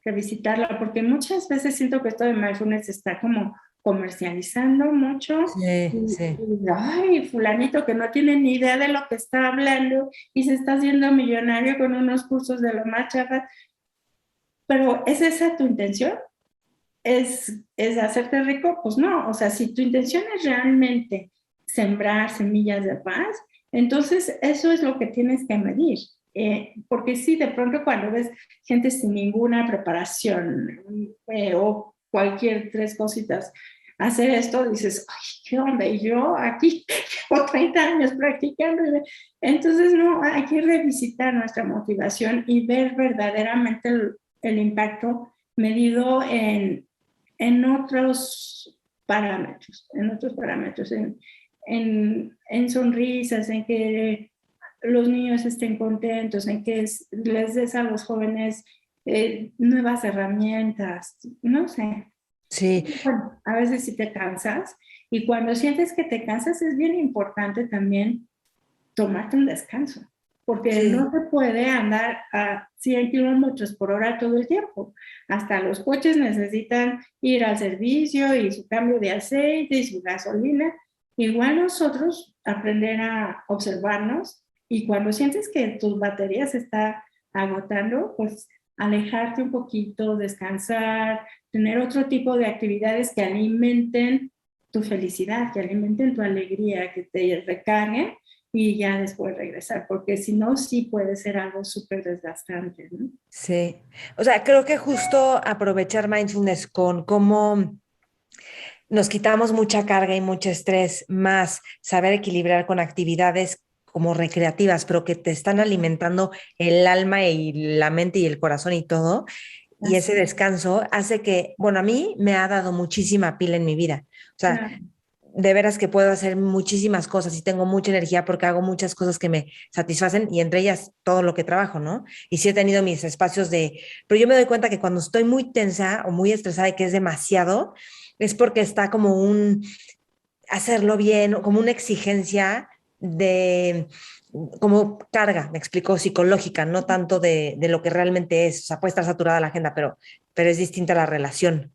revisitarla, porque muchas veces siento que esto de mindfulness está como comercializando mucho Sí, sí. ay, fulanito que no tiene ni idea de lo que está hablando y se está haciendo millonario con unos cursos de lo más chafas, pero ¿es esa tu intención? ¿Es hacerte rico? Pues no, o sea, si tu intención es realmente sembrar semillas de paz, entonces eso es lo que tienes que medir. Porque sí, de pronto cuando ves gente sin ninguna preparación o cualquier tres cositas hacer esto, dices, ay, ¿qué onda? Y yo aquí llevo 30 años practicando. Entonces, no, hay que revisitar nuestra motivación y ver verdaderamente el impacto medido en otros parámetros, en sonrisas, en que los niños estén contentos, en que les des a los jóvenes nuevas herramientas, no sé. Sí, Bueno, a veces sí te cansas y cuando sientes que te cansas es bien importante también tomarte un descanso, porque no sí. se puede andar a 100 kilómetros por hora todo el tiempo. Hasta los coches necesitan ir al servicio y su cambio de aceite y su gasolina. Igual nosotros aprender a observarnos y cuando sientes que tus baterías se está agotando, pues alejarte un poquito, descansar, tener otro tipo de actividades que alimenten tu felicidad, que alimenten tu alegría, que te recarguen y ya después regresar, porque si no, sí puede ser algo súper desgastante, ¿no? Sí, o sea, creo que justo aprovechar mindfulness con cómo nos quitamos mucha carga y mucho estrés, más saber equilibrar con actividades como recreativas, pero que te están alimentando el alma y la mente y el corazón y todo. Y ese Así, descanso hace que, bueno, a mí me ha dado muchísima pila en mi vida. O sea, claro, de veras que puedo hacer muchísimas cosas y tengo mucha energía porque hago muchas cosas que me satisfacen y entre ellas todo lo que trabajo, ¿no? Y sí he tenido mis espacios pero yo me doy cuenta que cuando estoy muy tensa o muy estresada y que es demasiado, es porque está como hacerlo bien, como una exigencia de, como carga, me explico, psicológica, no tanto de lo que realmente es. O sea, puede estar saturada la agenda, pero es distinta la relación.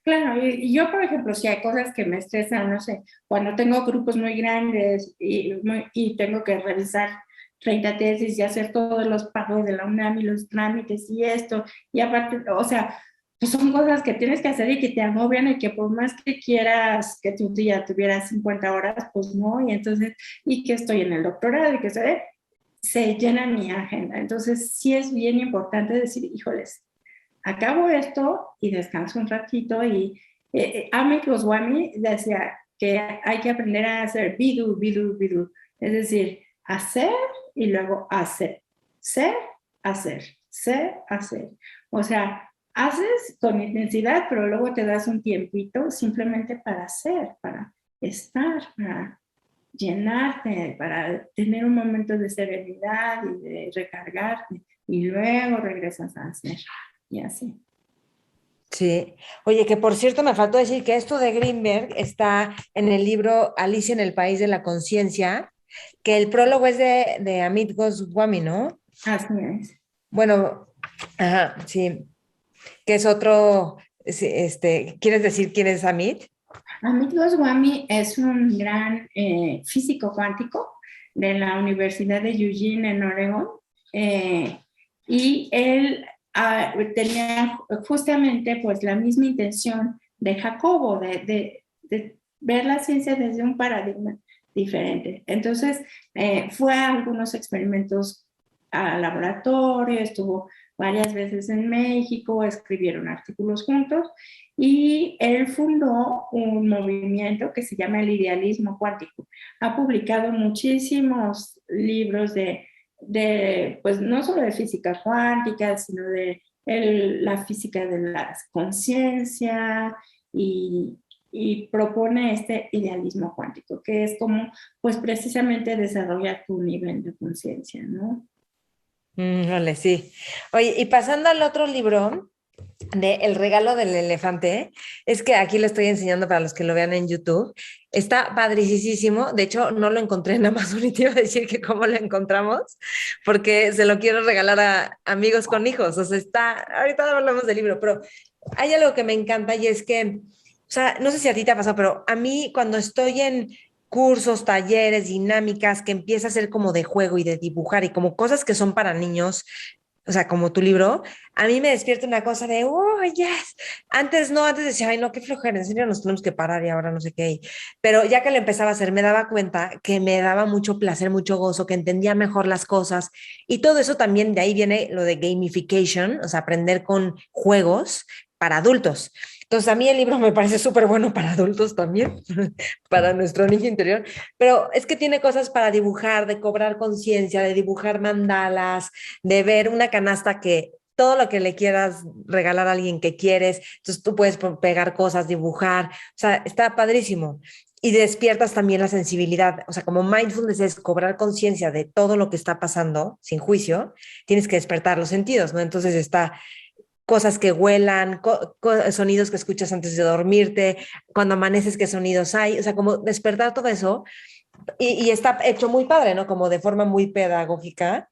claro, y yo, por ejemplo, si hay cosas que me estresan, no sé, cuando tengo grupos muy grandes y tengo que revisar 30 tesis y hacer todos los pagos de la UNAM y los trámites y esto, y aparte, o sea, pues son cosas que tienes que hacer y que te agobian y que por más que quieras que tu día tuviera 50 horas, pues no, y entonces, y que estoy en el doctorado y que se llena mi agenda. Entonces, sí es bien importante decir, híjoles, acabo esto y descanso un ratito y Amick Goswami decía que hay que aprender a hacer bidu, bidu, bidu, es decir, hacer y luego hacer, ser ser, hacer. O sea, haces con intensidad, pero luego te das un tiempito simplemente para hacer, para estar, para llenarte, para tener un momento de serenidad y de recargarte. Y luego regresas a hacer. Y así. Sí. Oye, que por cierto me faltó decir que esto de Greenberg está en el libro Alicia en el País de la Conciencia, que el prólogo es de Amit Goswami, ¿no? Así es. Bueno, ajá, sí, que es otro, sí, ¿quieres decir quién es Amit? Amit Goswami es un gran físico cuántico de la Universidad de Eugene en Oregón. eh, y él tenía justamente pues la misma intención de Jacobo, de ver la ciencia desde un paradigma diferente. Entonces fue a algunos experimentos al laboratorio, estuvo varias veces en México, escribieron artículos juntos y él fundó un movimiento que se llama el idealismo cuántico. Ha publicado muchísimos libros pues no solo de física cuántica, sino de la física de la conciencia y propone este idealismo cuántico, que es como, pues precisamente desarrollar tu nivel de conciencia, ¿no? Vale, sí. Oye, y pasando al otro libro de El regalo del elefante, es que aquí lo estoy enseñando para los que lo vean en YouTube. Está padricísimo. De hecho, no lo encontré en Amazon y te iba a decir que cómo lo encontramos, porque se lo quiero regalar a amigos con hijos. O sea, ahorita hablamos del libro, pero hay algo que me encanta y es que, o sea, no sé si a ti te ha pasado, pero a mí cuando estoy en cursos, talleres, dinámicas, que empieza a ser como de juego y de dibujar y como cosas que son para niños, o sea, como tu libro, a mí me despierta una cosa de, oh, yes. Antes no, antes decía, ay, no, qué flojera, en serio nos tenemos que parar y ahora no sé qué. Pero ya que lo empezaba a hacer, me daba cuenta que me daba mucho placer, mucho gozo, que entendía mejor las cosas. Y todo eso también, de ahí viene lo de gamification, o sea, aprender con juegos para adultos. Entonces, a mí el libro me parece súper bueno para adultos también, para nuestro niño interior, pero es que tiene cosas para dibujar, de cobrar conciencia, de dibujar mandalas, de ver una canasta que todo lo que le quieras regalar a alguien que quieres, entonces tú puedes pegar cosas, dibujar, o sea, está padrísimo. Y despiertas también la sensibilidad, o sea, como mindfulness es cobrar conciencia de todo lo que está pasando sin juicio, tienes que despertar los sentidos, ¿no? Entonces está cosas que huelan, sonidos que escuchas antes de dormirte, cuando amaneces, qué sonidos hay, o sea, como despertar todo eso y está hecho muy padre, ¿no? Como de forma muy pedagógica.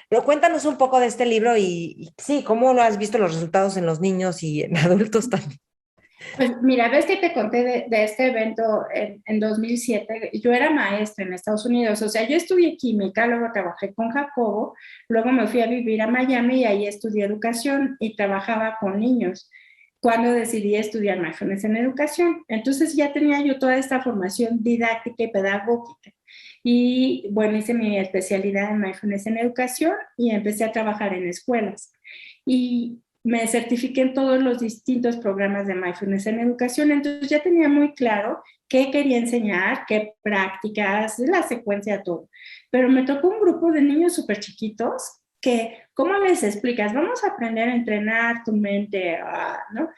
Pero cuéntanos un poco de este libro y sí, ¿cómo lo has visto los resultados en los niños y en adultos también? Pues mira, ves que te conté de este evento en 2007. Yo era maestra en Estados Unidos, o sea, yo estudié química, luego trabajé con Jacobo, luego me fui a vivir a Miami y ahí estudié educación y trabajaba con niños cuando decidí estudiar mindfulness en educación. Entonces ya tenía yo toda esta formación didáctica y pedagógica. Y bueno, hice mi especialidad en mindfulness en educación y empecé a trabajar en escuelas. Y me certifiqué en todos los distintos programas de mindfulness en educación, entonces ya tenía muy claro qué quería enseñar, qué prácticas, la secuencia, todo. Pero me tocó un grupo de niños súper chiquitos que, ¿cómo les explicas? Vamos a aprender a entrenar tu mente, ¿no?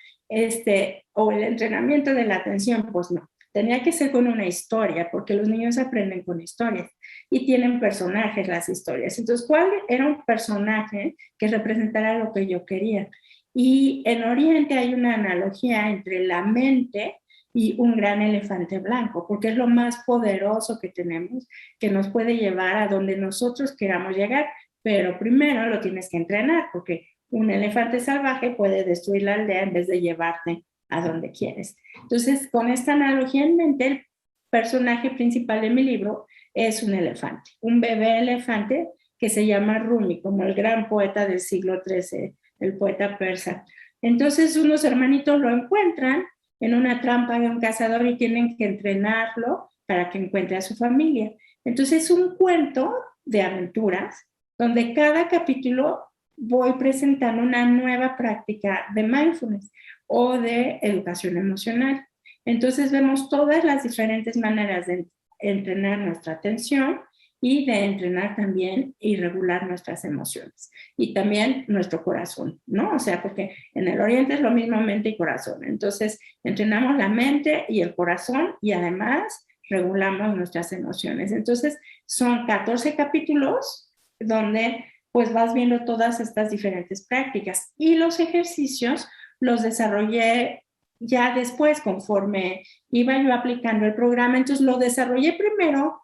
O el entrenamiento de la atención, pues no. Tenía que ser con una historia, porque los niños aprenden con historias y tienen personajes las historias. Entonces, ¿cuál era un personaje que representara lo que yo quería? Y en Oriente hay una analogía entre la mente y un gran elefante blanco, porque es lo más poderoso que tenemos, que nos puede llevar a donde nosotros queramos llegar, pero primero lo tienes que entrenar, porque un elefante salvaje puede destruir la aldea en vez de llevarte a donde quieres. Entonces, con esta analogía en mente, el personaje principal de mi libro es un elefante, un bebé elefante que se llama Rumi, como el gran poeta del siglo XIII, el poeta persa. Entonces, unos hermanitos lo encuentran en una trampa de un cazador y tienen que entrenarlo para que encuentre a su familia. Entonces, es un cuento de aventuras donde cada capítulo voy presentando una nueva práctica de mindfulness o de educación emocional. Entonces vemos todas las diferentes maneras de entrenar nuestra atención y de entrenar también y regular nuestras emociones y también nuestro corazón, ¿no? O sea, porque en el oriente es lo mismo mente y corazón. Entonces, entrenamos la mente y el corazón y además regulamos nuestras emociones. Entonces, son 14 capítulos donde pues vas viendo todas estas diferentes prácticas y los ejercicios los desarrollé ya después conforme iba yo aplicando el programa. Entonces, lo desarrollé primero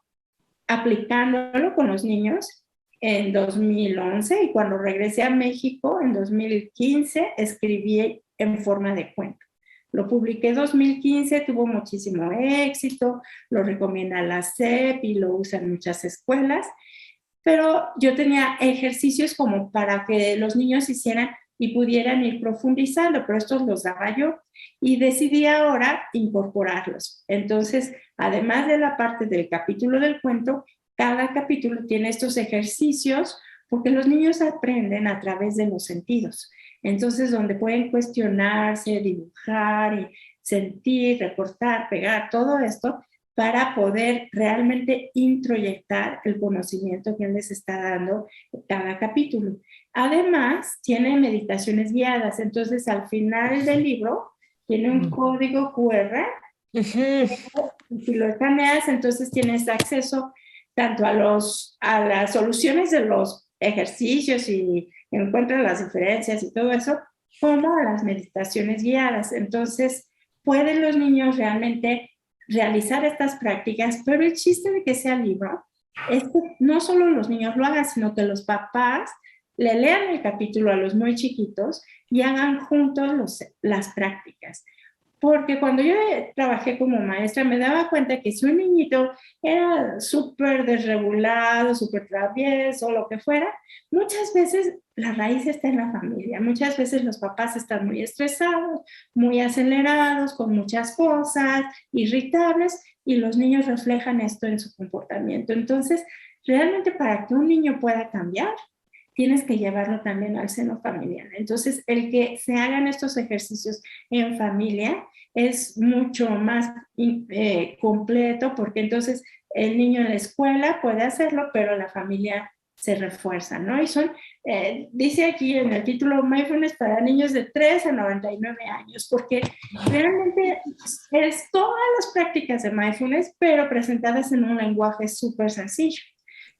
aplicándolo con los niños en 2011 y cuando regresé a México en 2015 escribí en forma de cuento. Lo publiqué en 2015, tuvo muchísimo éxito, lo recomienda la SEP y lo usan muchas escuelas, pero yo tenía ejercicios como para que los niños hicieran y pudieran ir profundizando, pero estos los daba yo y decidí ahora incorporarlos. Entonces, además de la parte del capítulo del cuento, cada capítulo tiene estos ejercicios porque los niños aprenden a través de los sentidos. Entonces, donde pueden cuestionarse, dibujar y sentir, recortar, pegar, todo esto para poder realmente introyectar el conocimiento que él les está dando en cada capítulo. Además, tiene meditaciones guiadas, entonces al final del libro tiene un código QR, y si lo escaneas, entonces tienes acceso tanto a las soluciones de los ejercicios y encuentras las diferencias y todo eso, como a las meditaciones guiadas. Entonces, pueden los niños realmente realizar estas prácticas, pero el chiste de que sea libro es que no solo los niños lo hagan, sino que los papás le lean el capítulo a los muy chiquitos y hagan juntos las prácticas. Porque cuando yo trabajé como maestra me daba cuenta que si un niñito era súper desregulado, súper travieso, lo que fuera, muchas veces la raíz está en la familia. Muchas veces los papás están muy estresados, muy acelerados, con muchas cosas, irritables, y los niños reflejan esto en su comportamiento. Entonces, realmente para que un niño pueda cambiar, tienes que llevarlo también al seno familiar. Entonces, el que se hagan estos ejercicios en familia es mucho más completo porque entonces el niño en la escuela puede hacerlo, pero la familia se refuerza, ¿no? Y son, dice aquí en el título, Mindfulness para niños de 3 a 99 años, porque realmente es todas las prácticas de Mindfulness, pero presentadas en un lenguaje súper sencillo.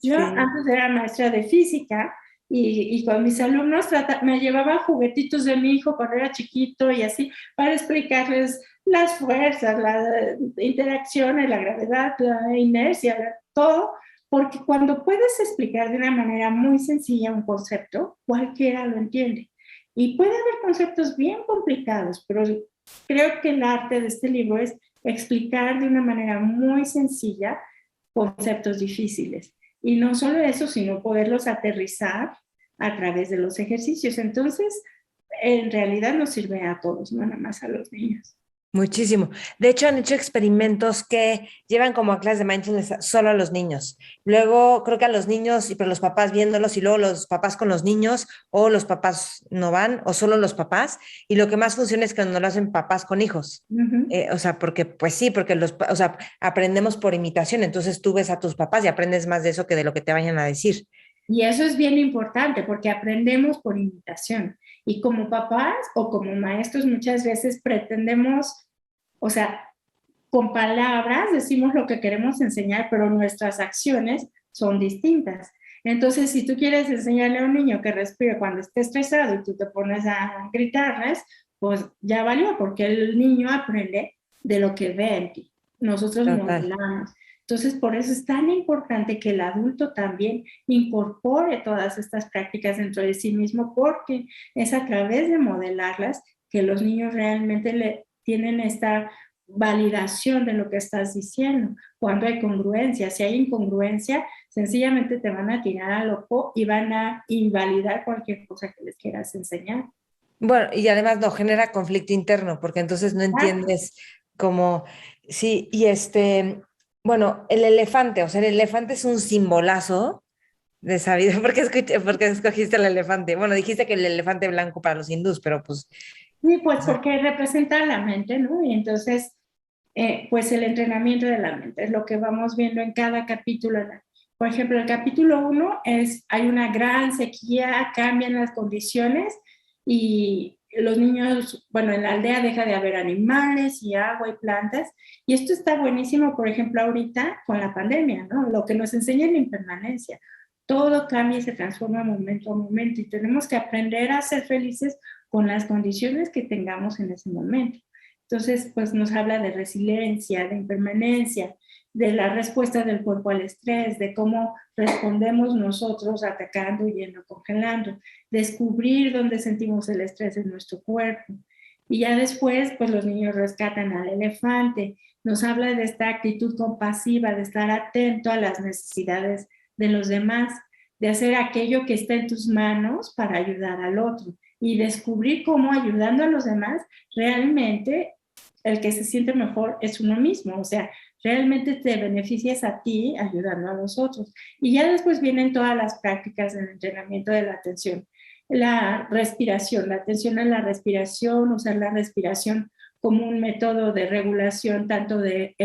Yo antes era maestra de física, y con mis alumnos me llevaba juguetitos de mi hijo cuando era chiquito y así para explicarles las fuerzas, las interacciones, la gravedad, la inercia, todo, porque cuando puedes explicar de una manera muy sencilla un concepto, cualquiera lo entiende. Y puede haber conceptos bien complicados, pero creo que el arte de este libro es explicar de una manera muy sencilla conceptos difíciles. Y no solo eso, sino poderlos aterrizar a través de los ejercicios. Entonces, en realidad nos sirve a todos, no nada más a los niños. Muchísimo. De hecho, han hecho experimentos que llevan como a clases de mindfulness solo a los niños. Luego, creo que a los niños, pero los papás viéndolos y luego los papás con los niños o los papás no van o solo los papás. Y lo que más funciona es cuando lo hacen papás con hijos. O sea, porque pues sí, porque o sea, aprendemos por imitación. Entonces tú ves a tus papás y aprendes más de eso que de lo que te vayan a decir. Y eso es bien importante porque aprendemos por imitación. Y como papás o como maestros muchas veces pretendemos, o sea, con palabras decimos lo que queremos enseñar, pero nuestras acciones son distintas. Entonces, si tú quieres enseñarle a un niño que respire cuando esté estresado y tú te pones a gritarles, pues ya valió, porque el niño aprende de lo que ve en ti. Nosotros Total. modelamos. Entonces, por eso es tan importante que el adulto también incorpore todas estas prácticas dentro de sí mismo, porque es a través de modelarlas que los niños realmente tienen esta validación de lo que estás diciendo. Cuando hay congruencia, si hay incongruencia, sencillamente te van a tirar al loco y van a invalidar cualquier cosa que les quieras enseñar. Bueno, y además no genera conflicto interno, porque entonces no entiendes cómo, sí, y bueno, el elefante, o sea, el elefante es un simbolazo de esa vida. ¿Por qué escogiste el elefante? Bueno, dijiste que el elefante blanco para los hindús, pero pues, Sí, pues o sea, porque representa la mente, ¿no? Y entonces, pues el entrenamiento de la mente es lo que vamos viendo en cada capítulo. Por ejemplo, el capítulo 1 es, hay una gran sequía, cambian las condiciones y los niños, bueno, en la aldea deja de haber animales y agua y plantas. Y esto está buenísimo, por ejemplo, ahorita con la pandemia, ¿no? Lo que nos enseña en la impermanencia. Todo cambia y se transforma momento a momento y tenemos que aprender a ser felices con las condiciones que tengamos en ese momento. Entonces, pues nos habla de resiliencia, de impermanencia, de la respuesta del cuerpo al estrés, de cómo respondemos nosotros atacando, huyendo, congelando, descubrir dónde sentimos el estrés en nuestro cuerpo. Y ya después, pues los niños rescatan al elefante, nos habla de esta actitud compasiva, de estar atento a las necesidades de los demás, de hacer aquello que está en tus manos para ayudar al otro y descubrir cómo ayudando a los demás realmente el que se siente mejor es uno mismo, o sea, realmente te beneficias a ti ayudando a los otros. Y ya después vienen todas las prácticas del entrenamiento de la atención, la respiración, la atención a la respiración, usar la respiración como un método de regulación tanto de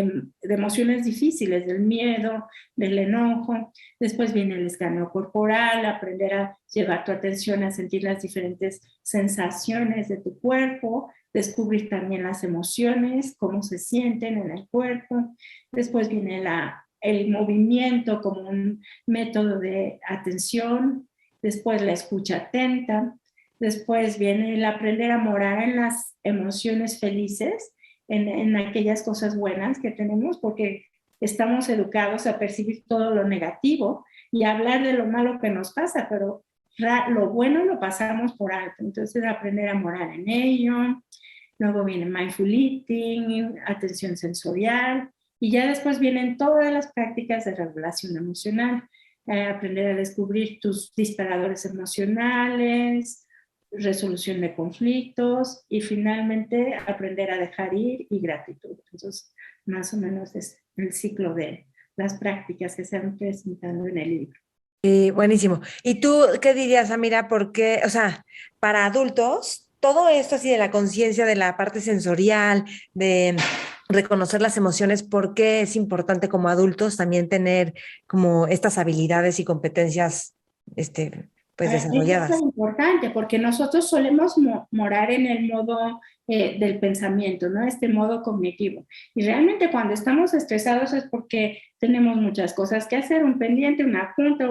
emociones difíciles, del miedo, del enojo. Después viene el escaneo corporal, aprender a llevar tu atención a sentir las diferentes sensaciones de tu cuerpo, descubrir también las emociones, cómo se sienten en el cuerpo. Después viene el movimiento como un método de atención, después la escucha atenta, después viene el aprender a morar en las emociones felices, en aquellas cosas buenas que tenemos, porque estamos educados a percibir todo lo negativo y a hablar de lo malo que nos pasa, pero lo bueno lo pasamos por alto. Entonces, aprender a morar en ello. Luego viene mindful eating, atención sensorial, y ya después vienen todas las prácticas de regulación emocional. Aprender a descubrir tus disparadores emocionales, resolución de conflictos y finalmente aprender a dejar ir y gratitud. Entonces, más o menos es el ciclo de las prácticas que se han presentado en el libro. Buenísimo. ¿Y tú qué dirías, Amira? Porque, o sea, para adultos, todo esto así de la conciencia, de la parte sensorial, de reconocer las emociones, ¿por qué es importante como adultos también tener como estas habilidades y competencias, pues Eso es desarrolladas? importante porque nosotros solemos morar en el modo del pensamiento, ¿no? Este modo cognitivo. Y realmente cuando estamos estresados es porque tenemos muchas cosas que hacer, un pendiente, una junta,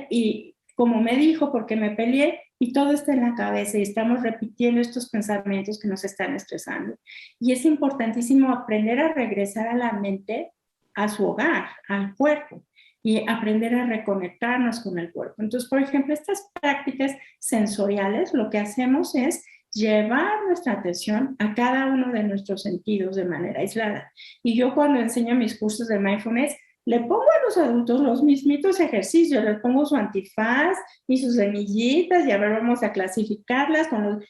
y como me dijo, porque me peleé, y todo está en la cabeza y estamos repitiendo estos pensamientos que nos están estresando. Y es importantísimo aprender a regresar a la mente, a su hogar, al cuerpo y aprender a reconectarnos con el cuerpo. Entonces, por ejemplo, estas prácticas sensoriales, lo que hacemos es llevar nuestra atención a cada uno de nuestros sentidos de manera aislada. Y yo cuando enseño mis cursos de mindfulness, le pongo a los adultos los mismitos ejercicios, les pongo su antifaz y sus semillitas y a ver, vamos a clasificarlas con los...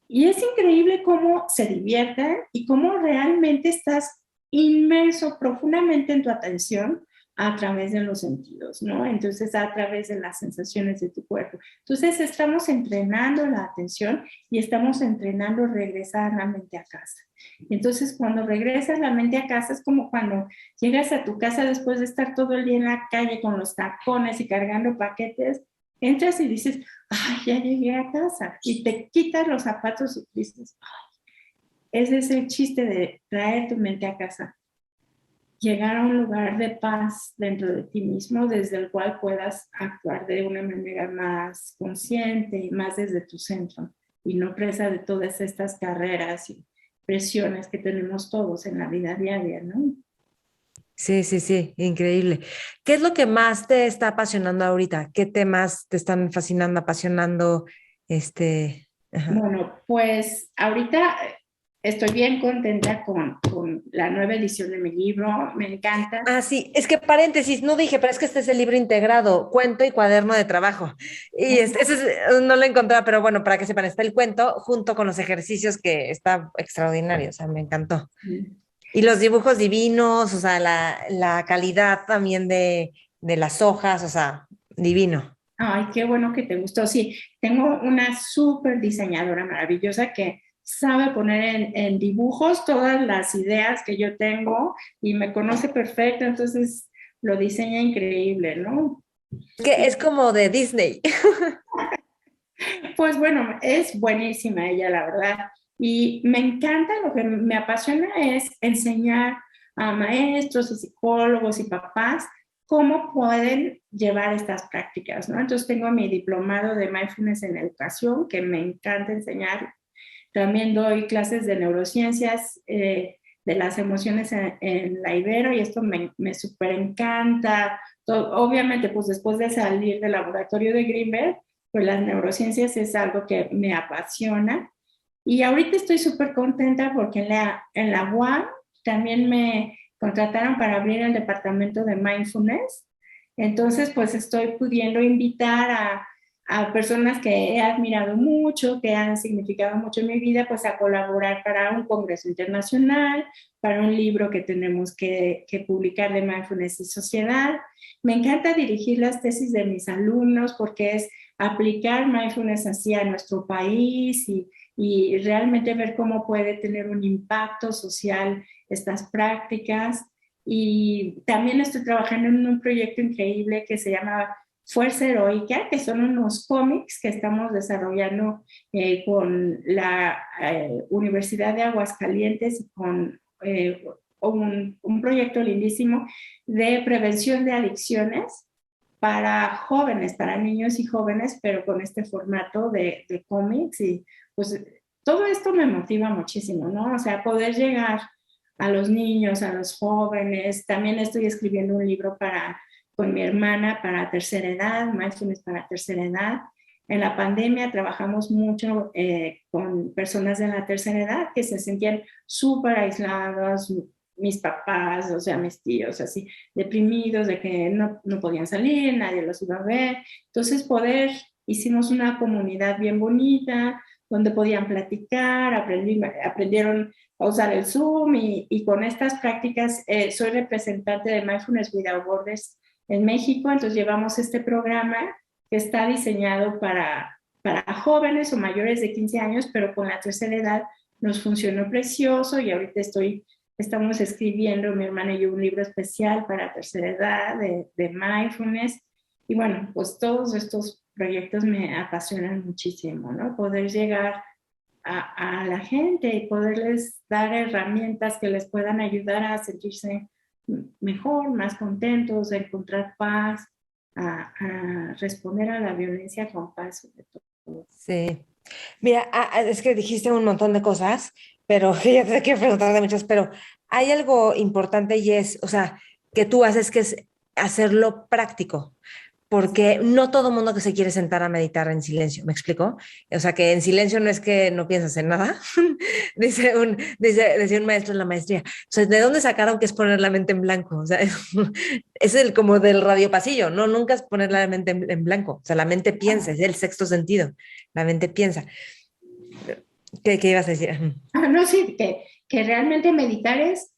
Y es increíble cómo se divierten y cómo realmente estás inmerso profundamente en tu atención a través de los sentidos, ¿no? Entonces, a través de las sensaciones de tu cuerpo. Entonces, estamos entrenando la atención y estamos entrenando regresar la mente a casa. Entonces, cuando regresas la mente a casa, es como cuando llegas a tu casa después de estar todo el día en la calle con los tacones y cargando paquetes, entras y dices, ay, ya llegué a casa. Y te quitas los zapatos y dices, ay, ese es el chiste de traer tu mente a casa. Llegar a un lugar de paz dentro de ti mismo, desde el cual puedas actuar de una manera más consciente y más desde tu centro, y no presa de todas estas carreras y presiones que tenemos todos en la vida diaria, ¿no? Sí, sí, sí, increíble. ¿Qué es lo que más te está apasionando ahorita? ¿Qué temas te están fascinando, apasionando? Ajá. Bueno, pues ahorita estoy bien contenta con la nueva edición de mi libro, me encanta. Ah, sí, es que paréntesis, no dije, pero es que este es el libro integrado, cuento y cuaderno de trabajo. Y no lo encontraba, pero bueno, para que sepan, está el cuento junto con los ejercicios que está extraordinario, o sea, me encantó. Y los dibujos divinos, o sea, la calidad también de las hojas, o sea, divino. Ay, qué bueno que te gustó. Sí, tengo una súper diseñadora maravillosa que sabe poner en dibujos todas las ideas que yo tengo y me conoce perfecto. Entonces, lo diseña increíble, ¿no? Que es como de Disney. Pues bueno, es buenísima ella, la verdad. Y me encanta, lo que me apasiona es enseñar a maestros y psicólogos y papás cómo pueden llevar estas prácticas, ¿no? Entonces tengo mi diplomado de mindfulness en educación, que me encanta enseñar. También doy clases de neurociencias de las emociones en la Ibero y esto me súper encanta. Obviamente, pues después de salir del laboratorio de Greenberg, pues las neurociencias es algo que me apasiona. Y ahorita estoy súper contenta porque en la UAM también me contrataron para abrir el departamento de mindfulness. Entonces, pues estoy pudiendo invitar a personas que he admirado mucho, que han significado mucho en mi vida, pues a colaborar para un congreso internacional, para un libro que tenemos que publicar de mindfulness y sociedad. Me encanta dirigir las tesis de mis alumnos porque es aplicar mindfulness hacia nuestro país y realmente ver cómo puede tener un impacto social estas prácticas. Y también estoy trabajando en un proyecto increíble que se llama Fuerza Heroica, que son unos cómics que estamos desarrollando con la Universidad de Aguascalientes y con un proyecto lindísimo de prevención de adicciones para jóvenes, para niños y jóvenes, pero con este formato de cómics. Y pues todo esto me motiva muchísimo, ¿no? O sea, poder llegar a los niños, a los jóvenes. También estoy escribiendo un libro con mi hermana para tercera edad, mindfulness para tercera edad. En la pandemia trabajamos mucho con personas de la tercera edad que se sentían súper aisladas, mis papás, o sea, mis tíos, así, deprimidos de que no podían salir, nadie los iba a ver. Entonces, hicimos una comunidad bien bonita, donde podían platicar, aprendieron a usar el Zoom y con estas prácticas soy representante de Mindfulness Without Borders en México, entonces llevamos este programa que está diseñado para jóvenes o mayores de 15 años, pero con la tercera edad nos funcionó precioso y ahorita estamos escribiendo, mi hermana y yo, un libro especial para tercera edad de mindfulness. Y bueno, pues todos estos proyectos me apasionan muchísimo, ¿no? Poder llegar a la gente y poderles dar herramientas que les puedan ayudar a sentirse mejor, más contentos, a encontrar paz, a responder a la violencia con paz, sobre todo. Sí. Mira, es que dijiste un montón de cosas, pero ya te quiero preguntar de muchas, pero hay algo importante y es, o sea, que tú haces que es hacerlo práctico, porque no todo mundo que se quiere sentar a meditar en silencio, ¿me explico? O sea, que en silencio no es que no piensas en nada, decía un maestro en la maestría, o sea, ¿de dónde sacaron que es poner la mente en blanco? O sea, es el como del radio pasillo, no, nunca es poner la mente en blanco, o sea, la mente piensa, es el sexto sentido, la mente piensa. ¿Qué ibas a decir? No, sí, que realmente meditar es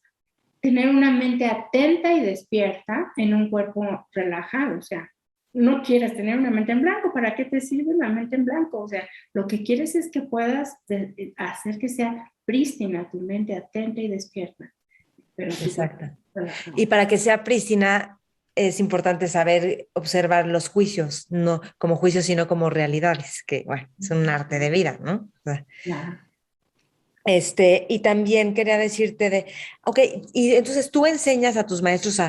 tener una mente atenta y despierta en un cuerpo relajado, o sea, no quieres tener una mente en blanco, ¿para qué te sirve una mente en blanco? O sea, lo que quieres es que puedas hacer que sea prístina tu mente atenta y despierta. Pero Exacto. Y para que sea prístina, es importante saber observar los juicios, no como juicios, sino como realidades, que bueno, es un arte de vida, ¿no? O sea, ya. y también quería decirte ok, y entonces tú enseñas a tus maestros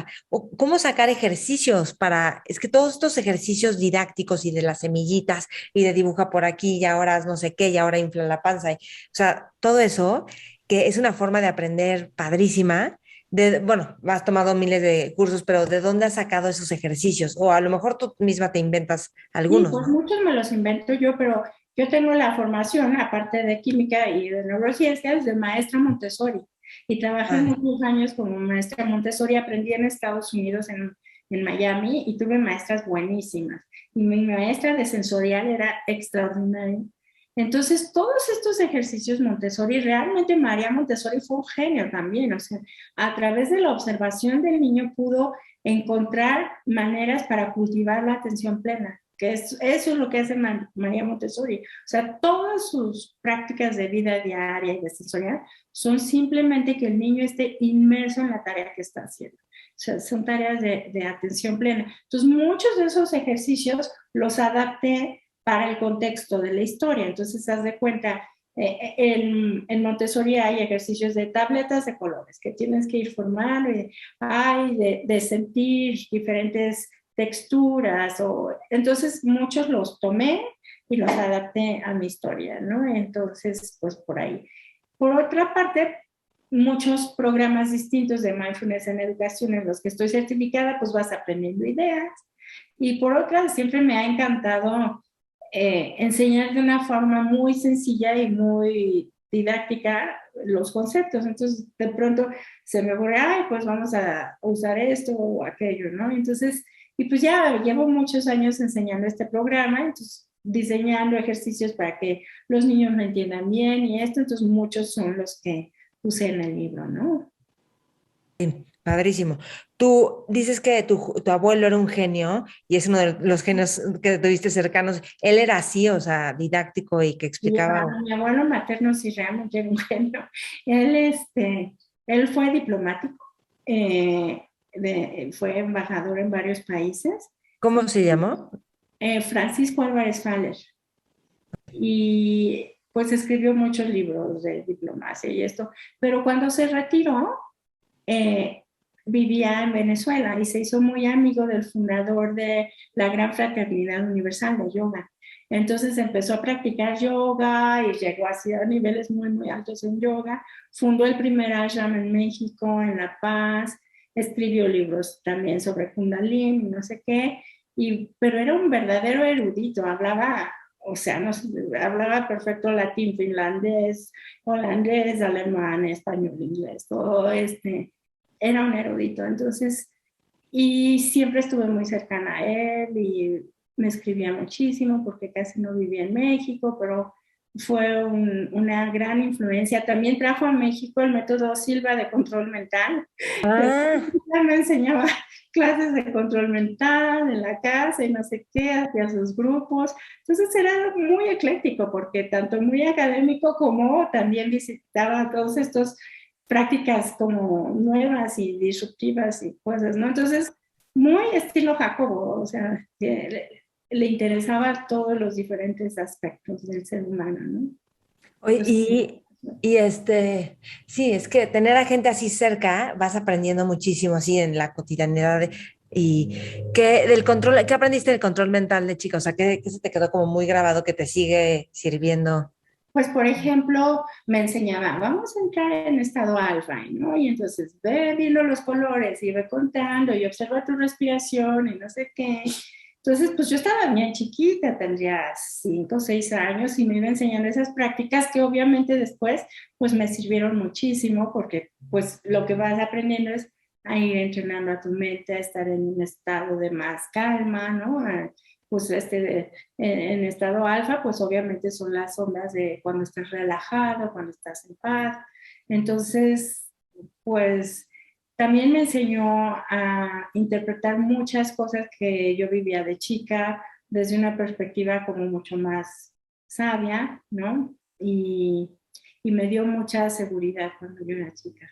cómo sacar ejercicios es que todos estos ejercicios didácticos y de las semillitas y de dibuja por aquí y ahora haz no sé qué y ahora infla la panza, o sea, todo eso que es una forma de aprender padrísima. Bueno, has tomado miles de cursos, pero ¿de dónde has sacado esos ejercicios? O a lo mejor tú misma te inventas Sí, algunos, pues ¿no? muchos me los invento yo, pero yo tengo la formación, aparte de química y de neurociencias, de maestra Montessori. Y trabajé Ah, muchos años como maestra Montessori, aprendí en Estados Unidos, en Miami, y tuve maestras buenísimas. Y mi maestra de sensorial era extraordinaria. Entonces, todos estos ejercicios Montessori, realmente María Montessori fue un genio también, o sea, a través de la observación del niño pudo encontrar maneras para cultivar la atención plena. que eso es lo que hace María Montessori. O sea, todas sus prácticas de vida diaria y de sensorial son simplemente que el niño esté inmerso en la tarea que está haciendo. O sea, son tareas de atención plena. Entonces, muchos de esos ejercicios los adapté para el contexto de la historia. Entonces, haz de cuenta, en Montessori hay ejercicios de tabletas de colores que tienes que ir formando, y hay de sentir diferentes texturas, entonces muchos los tomé y los adapté a mi historia, ¿no? Entonces, pues por ahí. Por otra parte, muchos programas distintos de mindfulness en educación en los que estoy certificada, pues vas aprendiendo ideas. Y por otra, siempre me ha encantado enseñar de una forma muy sencilla y muy didáctica los conceptos. Entonces, de pronto se me ocurre, ay, pues vamos a usar esto o aquello, ¿no? Entonces, y pues ya llevo muchos años enseñando este programa, entonces diseñando ejercicios para que los niños lo entiendan bien y esto, entonces muchos son los que puse en el libro, ¿no? Sí, padrísimo. Tú dices que tu abuelo era un genio y es uno de los genios que tuviste cercanos. Él era así, o sea, didáctico y que explicaba. Mi abuelo materno sí realmente era un genio. Él fue diplomático, fue embajador en varios países. ¿Cómo se llamó? Francisco Álvarez Faller. Y pues escribió muchos libros de diplomacia y esto. Pero cuando se retiró, vivía en Venezuela y se hizo muy amigo del fundador de la Gran Fraternidad Universal de Yoga. Entonces empezó a practicar yoga y llegó así a niveles muy, muy altos en yoga. Fundó el primer ashram en México, en La Paz. Escribió libros también sobre Kundalini y no sé qué. Pero era un verdadero erudito. Hablaba, o sea, no, hablaba perfecto latín, finlandés, holandés, alemán, español, inglés, todo era un erudito. Entonces, y siempre estuve muy cercana a él y me escribía muchísimo porque casi no vivía en México, pero fue una gran influencia. También trajo a México el método Silva de control mental. Ah, Me enseñaba clases de control mental en la casa y no sé qué, hacía sus grupos. Entonces era muy ecléctico porque tanto muy académico como también visitaba todos estos prácticas como nuevas y disruptivas y cosas, ¿no? Entonces, muy estilo Jacobo, o sea, que le interesaba todos los diferentes aspectos del ser humano, ¿no? oye, Entonces, sí, es que tener a gente así cerca, vas aprendiendo muchísimo así en la cotidianidad y que del control, ¿qué aprendiste del control mental de chica? O sea, ¿qué se te quedó como muy grabado que te sigue sirviendo? pues, por ejemplo, me enseñaba, vamos a entrar en estado alfa, ¿no? Y entonces ve viendo los colores y ve contando y observa tu respiración y no sé qué. Entonces, pues yo estaba bien chiquita, tendría 5 o 6 años y me iba enseñando esas prácticas que obviamente después, pues me sirvieron muchísimo porque pues lo que vas aprendiendo es a ir entrenando a tu mente, a estar en un estado de más calma, ¿no? Pues en estado alfa, pues obviamente son las ondas de cuando estás relajado, cuando estás en paz. Entonces, pues también me enseñó a interpretar muchas cosas que yo vivía de chica desde una perspectiva como mucho más sabia, ¿no? Y me dio mucha seguridad cuando yo era chica.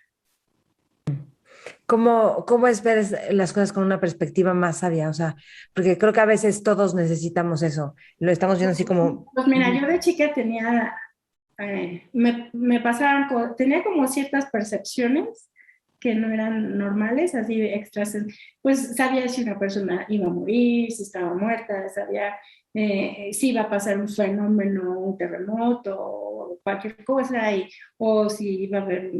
¿Cómo es ver las cosas con una perspectiva más sabia? O sea, porque creo que a veces todos necesitamos eso. Lo estamos viendo así como, Pues mira, yo de chica tenía, me pasaban, tenía como ciertas percepciones que no eran normales, así extras, pues sabía si una persona iba a morir, si estaba muerta, sabía si iba a pasar un fenómeno, un terremoto o cualquier cosa, o si iba a haber,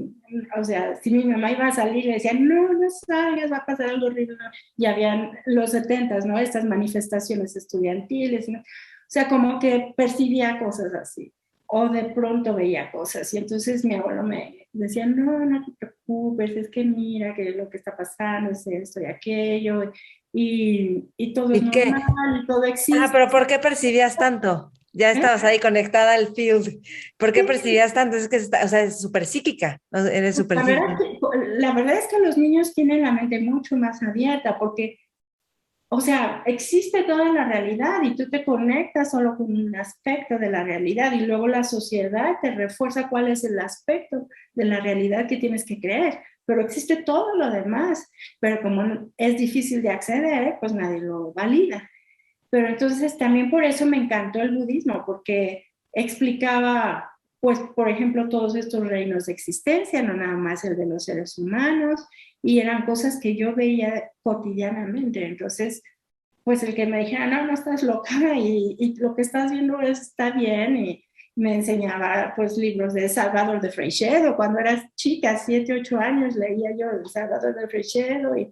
o sea, si mi mamá iba a salir y decía, no, no salgas, va a pasar algo horrible, ¿no? Y habían los 70s, ¿no? Estas manifestaciones estudiantiles, ¿no? O sea, como que percibía cosas así o de pronto veía cosas. Y entonces mi abuelo me decía, no, no te preocupes, es que mira que lo que está pasando es esto y aquello, y todo es ¿y qué? normal, y todo Ah, existe. pero ¿por qué percibías tanto? Ya ¿Eh? estabas ahí conectada al field. ¿Por qué Sí, percibías tanto? Es que, o sea, es súper psíquica, ¿no? Eres pues, súper psíquica. la verdad es que los niños tienen la mente mucho más abierta, porque o sea, existe toda la realidad y tú te conectas solo con un aspecto de la realidad y luego la sociedad te refuerza cuál es el aspecto de la realidad que tienes que creer, pero existe todo lo demás, pero como es difícil de acceder, pues nadie lo valida. Pero entonces también por eso me encantó el budismo, porque explicaba, pues, por ejemplo, todos estos reinos de existencia, no nada más el de los seres humanos, y eran cosas que yo veía cotidianamente. Entonces, pues el que me dijera, no, no estás loca y lo que estás viendo está bien, y me enseñaba pues libros de Salvador de Freixedo. Cuando era chica, 7, 8 años, leía yo de Salvador de Freixedo y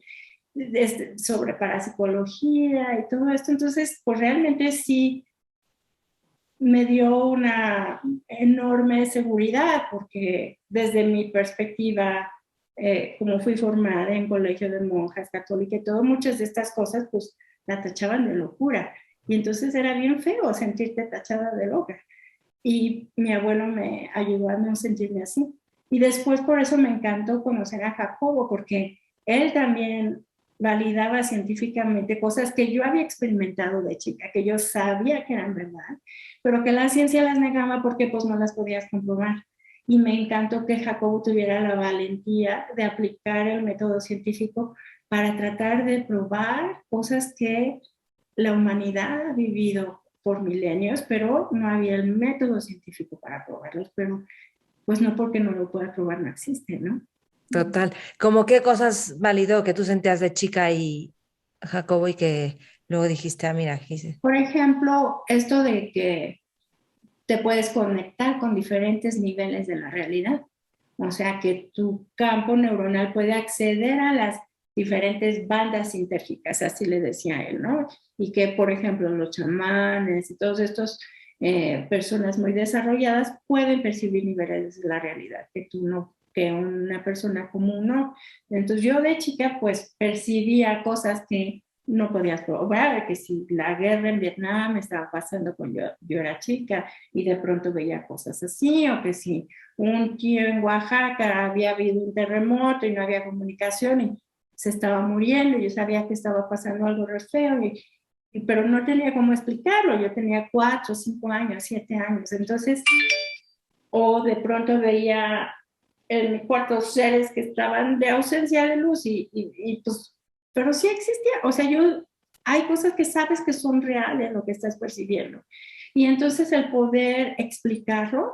sobre parapsicología y todo esto. Entonces, pues realmente sí me dio una enorme seguridad porque desde mi perspectiva, como fui formada en colegio de monjas católica y todo, muchas de estas cosas pues la tachaban de locura. Y entonces era bien feo sentirte tachada de loca. Y mi abuelo me ayudó a no sentirme así. Y después por eso me encantó conocer a Jacobo, porque él también validaba científicamente cosas que yo había experimentado de chica, que yo sabía que eran verdad, pero que la ciencia las negaba porque pues no las podías comprobar. Y me encantó que Jacobo tuviera la valentía de aplicar el método científico para tratar de probar cosas que la humanidad ha vivido por milenios, pero no había el método científico para probarlos, pero pues no porque no lo pueda probar no existe, ¿no? Total. ¿Cómo qué cosas validó que tú sentías de chica y Jacobo y que luego dijiste, ah, mira, hice? Por ejemplo, esto de que te puedes conectar con diferentes niveles de la realidad, o sea que tu campo neuronal puede acceder a las diferentes bandas sintérgicas, así le decía él, ¿no? Y que, por ejemplo, los chamanes y todos estos personas muy desarrolladas pueden percibir niveles de la realidad que tú no, que una persona común no. Entonces yo de chica pues percibía cosas que no podías probar, que si la guerra en Vietnam estaba pasando cuando yo era chica y de pronto veía cosas así, o que si un tío en Oaxaca había habido un terremoto y no había comunicación y se estaba muriendo, y yo sabía que estaba pasando algo re feo, pero no tenía cómo explicarlo. Yo tenía 4, 5 años, 7 años. Entonces, o de pronto veía en mi cuarto seres que estaban de ausencia de luz y pues, pero sí existía. O sea, hay cosas que sabes que son reales lo que estás percibiendo. Y entonces el poder explicarlo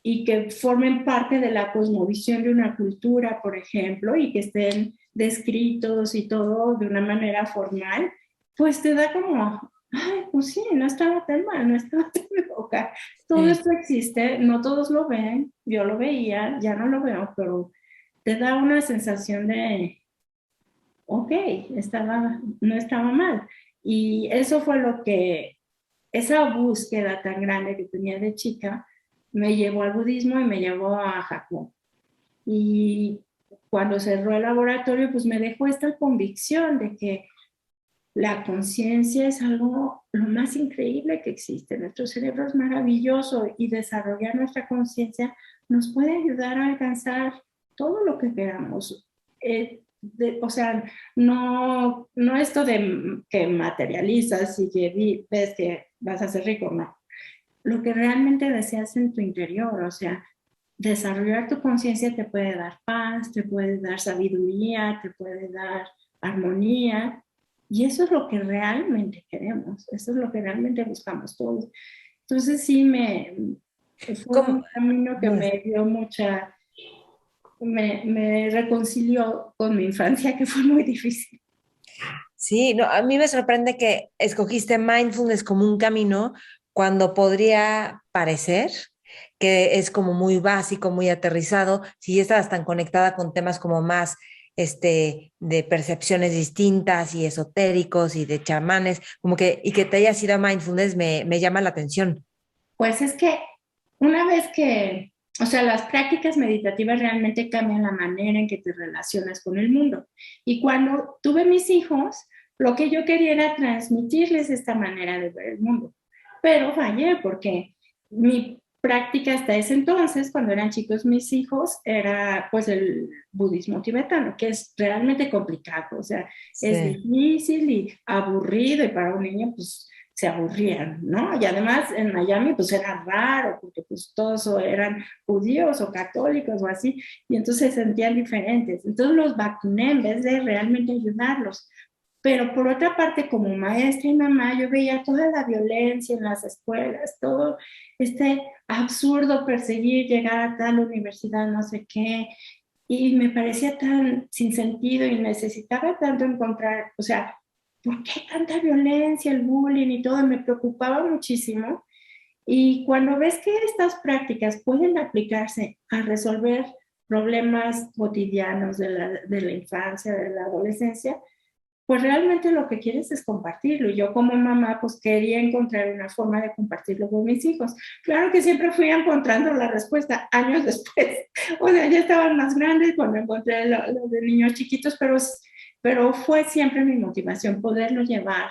y que formen parte de la cosmovisión de una cultura, por ejemplo, y que estén descritos y todo de una manera formal, pues te da como, ay, pues sí, no estaba tan mal, no estaba tan loca. Todo Sí. esto existe, no todos lo ven, yo lo veía, ya no lo veo, pero te da una sensación de, ok, no estaba mal. Y eso fue lo que, esa búsqueda tan grande que tenía de chica, me llevó al budismo y me llevó a Japón. Y cuando cerró el laboratorio, pues me dejó esta convicción de que la conciencia es algo lo más increíble que existe. Nuestro cerebro es maravilloso y desarrollar nuestra conciencia nos puede ayudar a alcanzar todo lo que queramos. O sea, no esto de que materializas y que ves que vas a ser rico, no. Lo que realmente deseas en tu interior, o sea, desarrollar tu conciencia te puede dar paz, te puede dar sabiduría, te puede dar armonía, y eso es lo que realmente queremos, eso es lo que realmente buscamos todos. Entonces sí, fue ¿Cómo? un camino que me dio me reconcilió con mi infancia, que fue muy difícil. Sí, no, a mí me sorprende que escogiste mindfulness como un camino cuando podría parecer que es como muy básico, muy aterrizado, si ya estabas tan conectada con temas como más de percepciones distintas y esotéricos y de chamanes, como que, y que te hayas ido a mindfulness me llama la atención. Pues es que una vez que, o sea, las prácticas meditativas realmente cambian la manera en que te relacionas con el mundo. Y cuando tuve mis hijos, lo que yo quería era transmitirles esta manera de ver el mundo. Pero fallé porque práctica hasta ese entonces, cuando eran chicos mis hijos, era pues el budismo tibetano, que es realmente complicado, o sea, es Sí, difícil y aburrido, y para un niño pues se aburrían, ¿no? Y además en Miami pues era raro, porque pues todos o eran judíos o católicos o así, y entonces se sentían diferentes. Entonces los vacuné en vez de realmente ayudarlos. Pero por otra parte, como maestra y mamá, yo veía toda la violencia en las escuelas, todo este absurdo perseguir, llegar a tal universidad, no sé qué, y me parecía tan sin sentido y necesitaba tanto encontrar, o sea, ¿por qué tanta violencia, el bullying y todo? Me preocupaba muchísimo. Y cuando ves que estas prácticas pueden aplicarse a resolver problemas cotidianos de la infancia, de la adolescencia, pues realmente lo que quieres es compartirlo. Y yo como mamá, pues quería encontrar una forma de compartirlo con mis hijos. Claro que siempre fui encontrando la respuesta años después. O sea, ya estaban más grandes cuando encontré lo de niños chiquitos, pero fue siempre mi motivación poderlo llevar,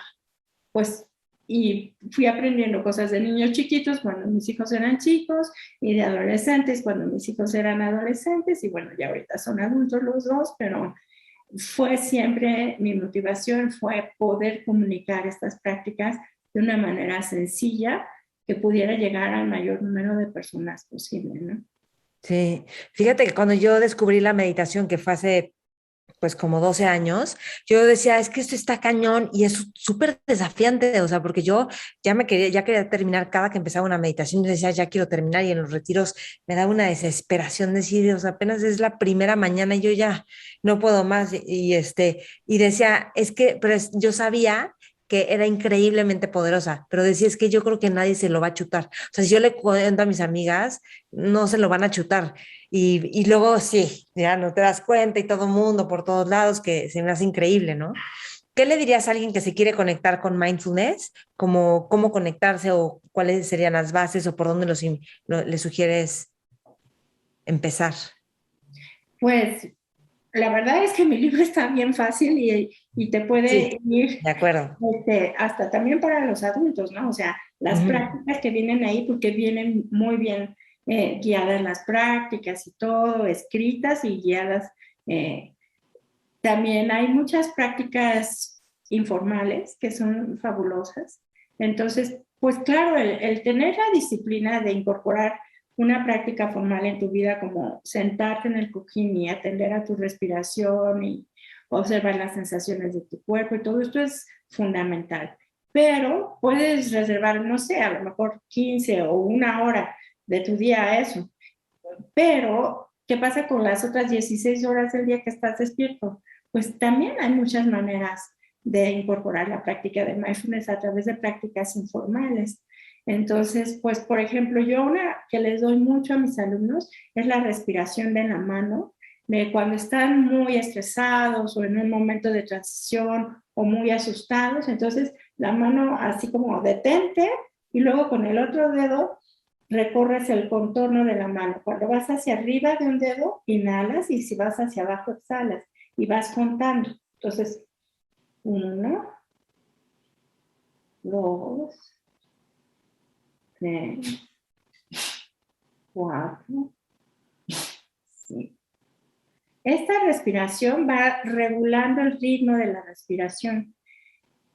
pues, y fui aprendiendo cosas de niños chiquitos cuando mis hijos eran chicos y de adolescentes cuando mis hijos eran adolescentes, y bueno, ya ahorita son adultos los dos, pero fue siempre mi motivación, fue poder comunicar estas prácticas de una manera sencilla que pudiera llegar al mayor número de personas posible, ¿no? sí. Fíjate que cuando yo descubrí la meditación, que fue hace pues como 12 años, yo decía, es que esto está cañón y es súper desafiante, o sea, porque yo ya quería terminar cada que empezaba una meditación, yo decía, ya quiero terminar y en los retiros me da una desesperación decir, o sea, apenas es la primera mañana y yo ya no puedo más y decía, es que, yo sabía que era increíblemente poderosa, pero decía, es que yo creo que nadie se lo va a chutar. O sea, si yo le cuento a mis amigas, no se lo van a chutar. Y luego sí, ya no te das cuenta y todo el mundo por todos lados, que se me hace increíble, ¿no? ¿Qué le dirías a alguien que se quiere conectar con mindfulness? Como cómo conectarse o cuáles serían las bases o por dónde le sugieres empezar? Pues la verdad es que mi libro está bien fácil y te puede Sí, ir de acuerdo. hasta también para los adultos, ¿no? O sea, las Ujú. prácticas que vienen ahí, porque vienen muy bien guiadas las prácticas y todo, escritas y guiadas. eh, También hay muchas prácticas informales que son fabulosas. Entonces, pues claro, el tener la disciplina de incorporar una práctica formal en tu vida, como sentarte en el cojín y atender a tu respiración y observar las sensaciones de tu cuerpo, y todo esto es fundamental. Pero puedes reservar, no sé, a lo mejor 15 o una hora de tu día a eso. Pero, ¿qué pasa con las otras 16 horas del día que estás despierto? Pues también hay muchas maneras de incorporar la práctica de mindfulness a través de prácticas informales. Entonces, pues, por ejemplo, yo una que les doy mucho a mis alumnos es la respiración de la mano, de cuando están muy estresados o en un momento de transición o muy asustados. Entonces, la mano así como detente, y luego con el otro dedo recorres el contorno de la mano. Cuando vas hacia arriba de un dedo, inhalas, y si vas hacia abajo, exhalas y vas contando. Entonces, 1, 2, 3, 4, 5. Esta respiración va regulando el ritmo de la respiración.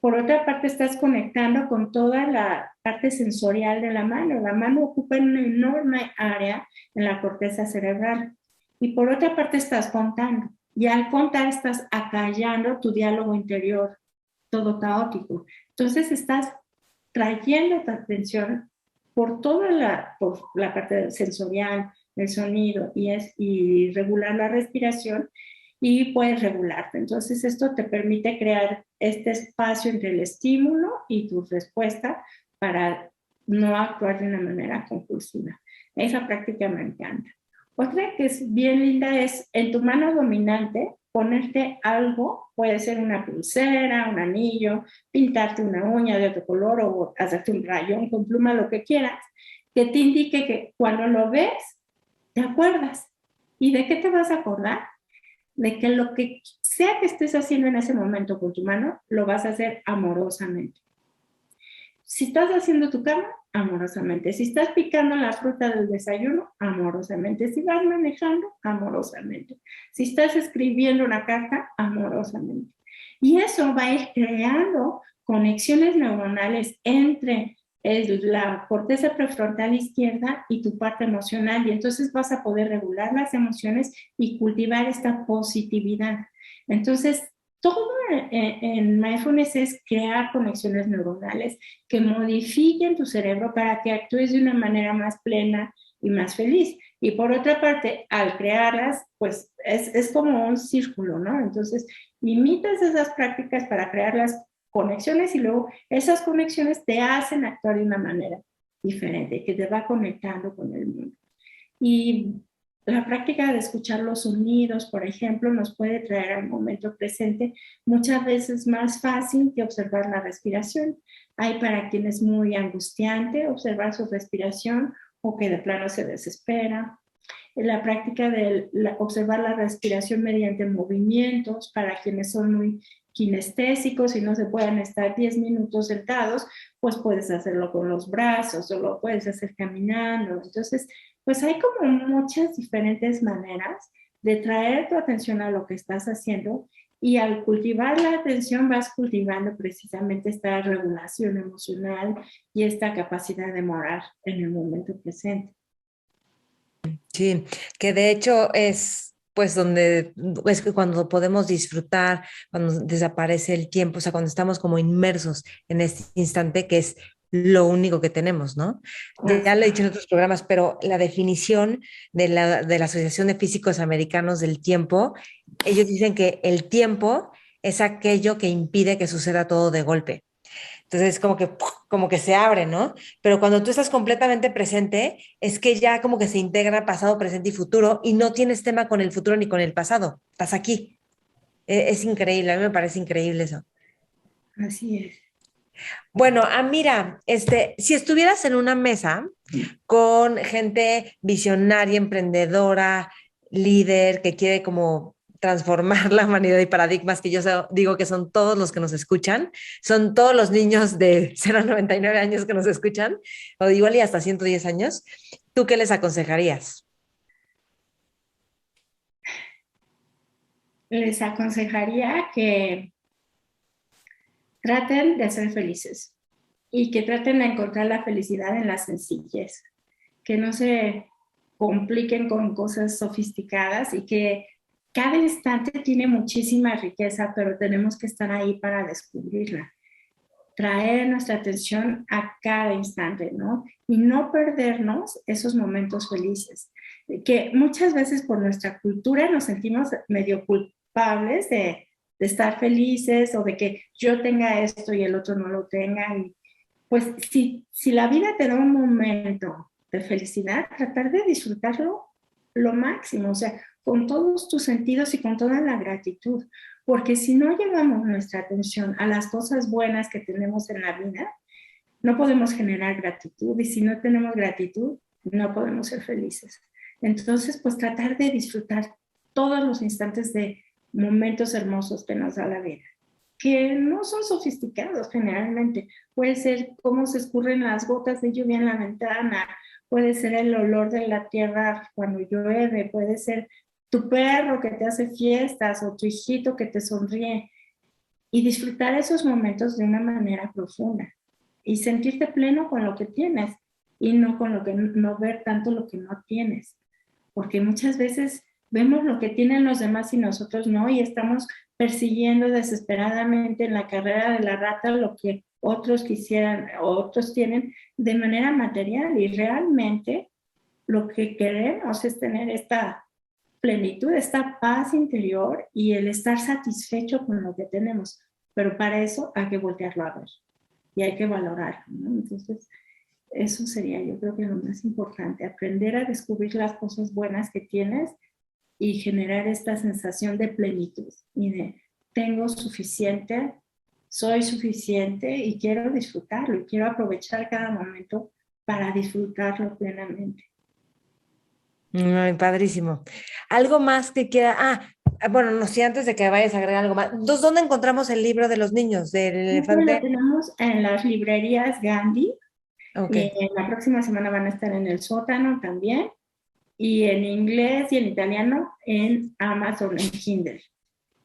Por otra parte, estás conectando con toda la parte sensorial de la mano. La mano ocupa una enorme área en la corteza cerebral. Y por otra parte, estás contando. Y al contar, estás acallando tu diálogo interior, todo caótico. Entonces, estás trayendo tu atención por la parte sensorial, el sonido, y regular la respiración, y puedes regularte. Entonces, esto te permite crear este espacio entre el estímulo y tu respuesta para no actuar de una manera compulsiva. Esa práctica me encanta. Otra que es bien linda es en tu mano dominante ponerte algo, puede ser una pulsera, un anillo, pintarte una uña de otro color o hacerte un rayón con pluma, lo que quieras, que te indique que cuando lo ves, te acuerdas. ¿Y de qué te vas a acordar? De que lo que sea que estés haciendo en ese momento con tu mano, lo vas a hacer amorosamente. Si estás haciendo tu cama, amorosamente. Si estás picando la fruta del desayuno, amorosamente. Si vas manejando, amorosamente. Si estás escribiendo una carta, amorosamente. Y eso va a ir creando conexiones neuronales entre la corteza prefrontal izquierda y tu parte emocional. Y entonces vas a poder regular las emociones y cultivar esta positividad. Entonces, todo en mindfulness es crear conexiones neuronales que modifiquen tu cerebro para que actúes de una manera más plena y más feliz. Y por otra parte, al crearlas, pues es como un círculo, ¿no? Entonces, imitas esas prácticas para crear las conexiones y luego esas conexiones te hacen actuar de una manera diferente, que te va conectando con el mundo. Y la práctica de escuchar los sonidos, por ejemplo, nos puede traer al momento presente muchas veces más fácil que observar la respiración. Hay para quien es muy angustiante observar su respiración o que de plano se desespera. La práctica de observar la respiración mediante movimientos para quienes son muy kinestésicos y no se pueden estar 10 minutos sentados, pues puedes hacerlo con los brazos o lo puedes hacer caminando. Entonces, pues hay como muchas diferentes maneras de traer tu atención a lo que estás haciendo y al cultivar la atención vas cultivando precisamente esta regulación emocional y esta capacidad de morar en el momento presente. Sí, que de hecho es pues donde es que cuando podemos disfrutar, cuando desaparece el tiempo, o sea, cuando estamos como inmersos en este instante que es lo único que tenemos, ¿no? Ya lo he dicho en otros programas, pero la definición de la Asociación de Físicos Americanos del tiempo, ellos dicen que el tiempo es aquello que impide que suceda todo de golpe. Entonces, como que se abre, ¿no? Pero cuando tú estás completamente presente, es que ya como que se integra pasado, presente y futuro y no tienes tema con el futuro ni con el pasado. Estás aquí. Es increíble, a mí me parece increíble eso. Así es. Bueno, mira, si estuvieras en una mesa con gente visionaria, emprendedora, líder, que quiere como transformar la humanidad y paradigmas, que digo que son todos los que nos escuchan, son todos los niños de 0 a 99 años que nos escuchan, o igual y hasta 110 años, ¿tú qué les aconsejarías? Les aconsejaría que traten de ser felices y que traten de encontrar la felicidad en la sencillez, que no se compliquen con cosas sofisticadas y que cada instante tiene muchísima riqueza, pero tenemos que estar ahí para descubrirla. Traer nuestra atención a cada instante, ¿no? Y no perdernos esos momentos felices, que muchas veces por nuestra cultura nos sentimos medio culpables de estar felices o de que yo tenga esto y el otro no lo tenga. Y pues si la vida te da un momento de felicidad, tratar de disfrutarlo lo máximo, o sea, con todos tus sentidos y con toda la gratitud, porque si no llevamos nuestra atención a las cosas buenas que tenemos en la vida, no podemos generar gratitud y si no tenemos gratitud, no podemos ser felices. Entonces, pues tratar de disfrutar todos los instantes de momentos hermosos que nos da la vida, que no son sofisticados generalmente. Puede ser cómo se escurren las gotas de lluvia en la ventana, puede ser el olor de la tierra cuando llueve, puede ser tu perro que te hace fiestas o tu hijito que te sonríe y disfrutar esos momentos de una manera profunda y sentirte pleno con lo que tienes y no con lo que no ver tanto lo que no tienes, porque muchas veces vemos lo que tienen los demás y nosotros no y estamos persiguiendo desesperadamente en la carrera de la rata lo que otros quisieran o otros tienen de manera material y realmente lo que queremos es tener esta plenitud, esta paz interior y el estar satisfecho con lo que tenemos. Pero para eso hay que voltearlo a ver y hay que valorarlo, ¿no? Entonces, eso sería yo creo que lo más importante, aprender a descubrir las cosas buenas que tienes y generar esta sensación de plenitud y de tengo suficiente, soy suficiente y quiero disfrutarlo y quiero aprovechar cada momento para disfrutarlo plenamente. Ay, padrísimo. Algo más que quiera. bueno, no sé, antes de que vayas a agregar algo más. Entonces, ¿dónde encontramos el libro de los niños, del Esto lo elefante? tenemos en las librerías Gandhi. Ok, Y la próxima semana van a estar en el sótano también. Y en inglés y en italiano en Amazon, en Kindle.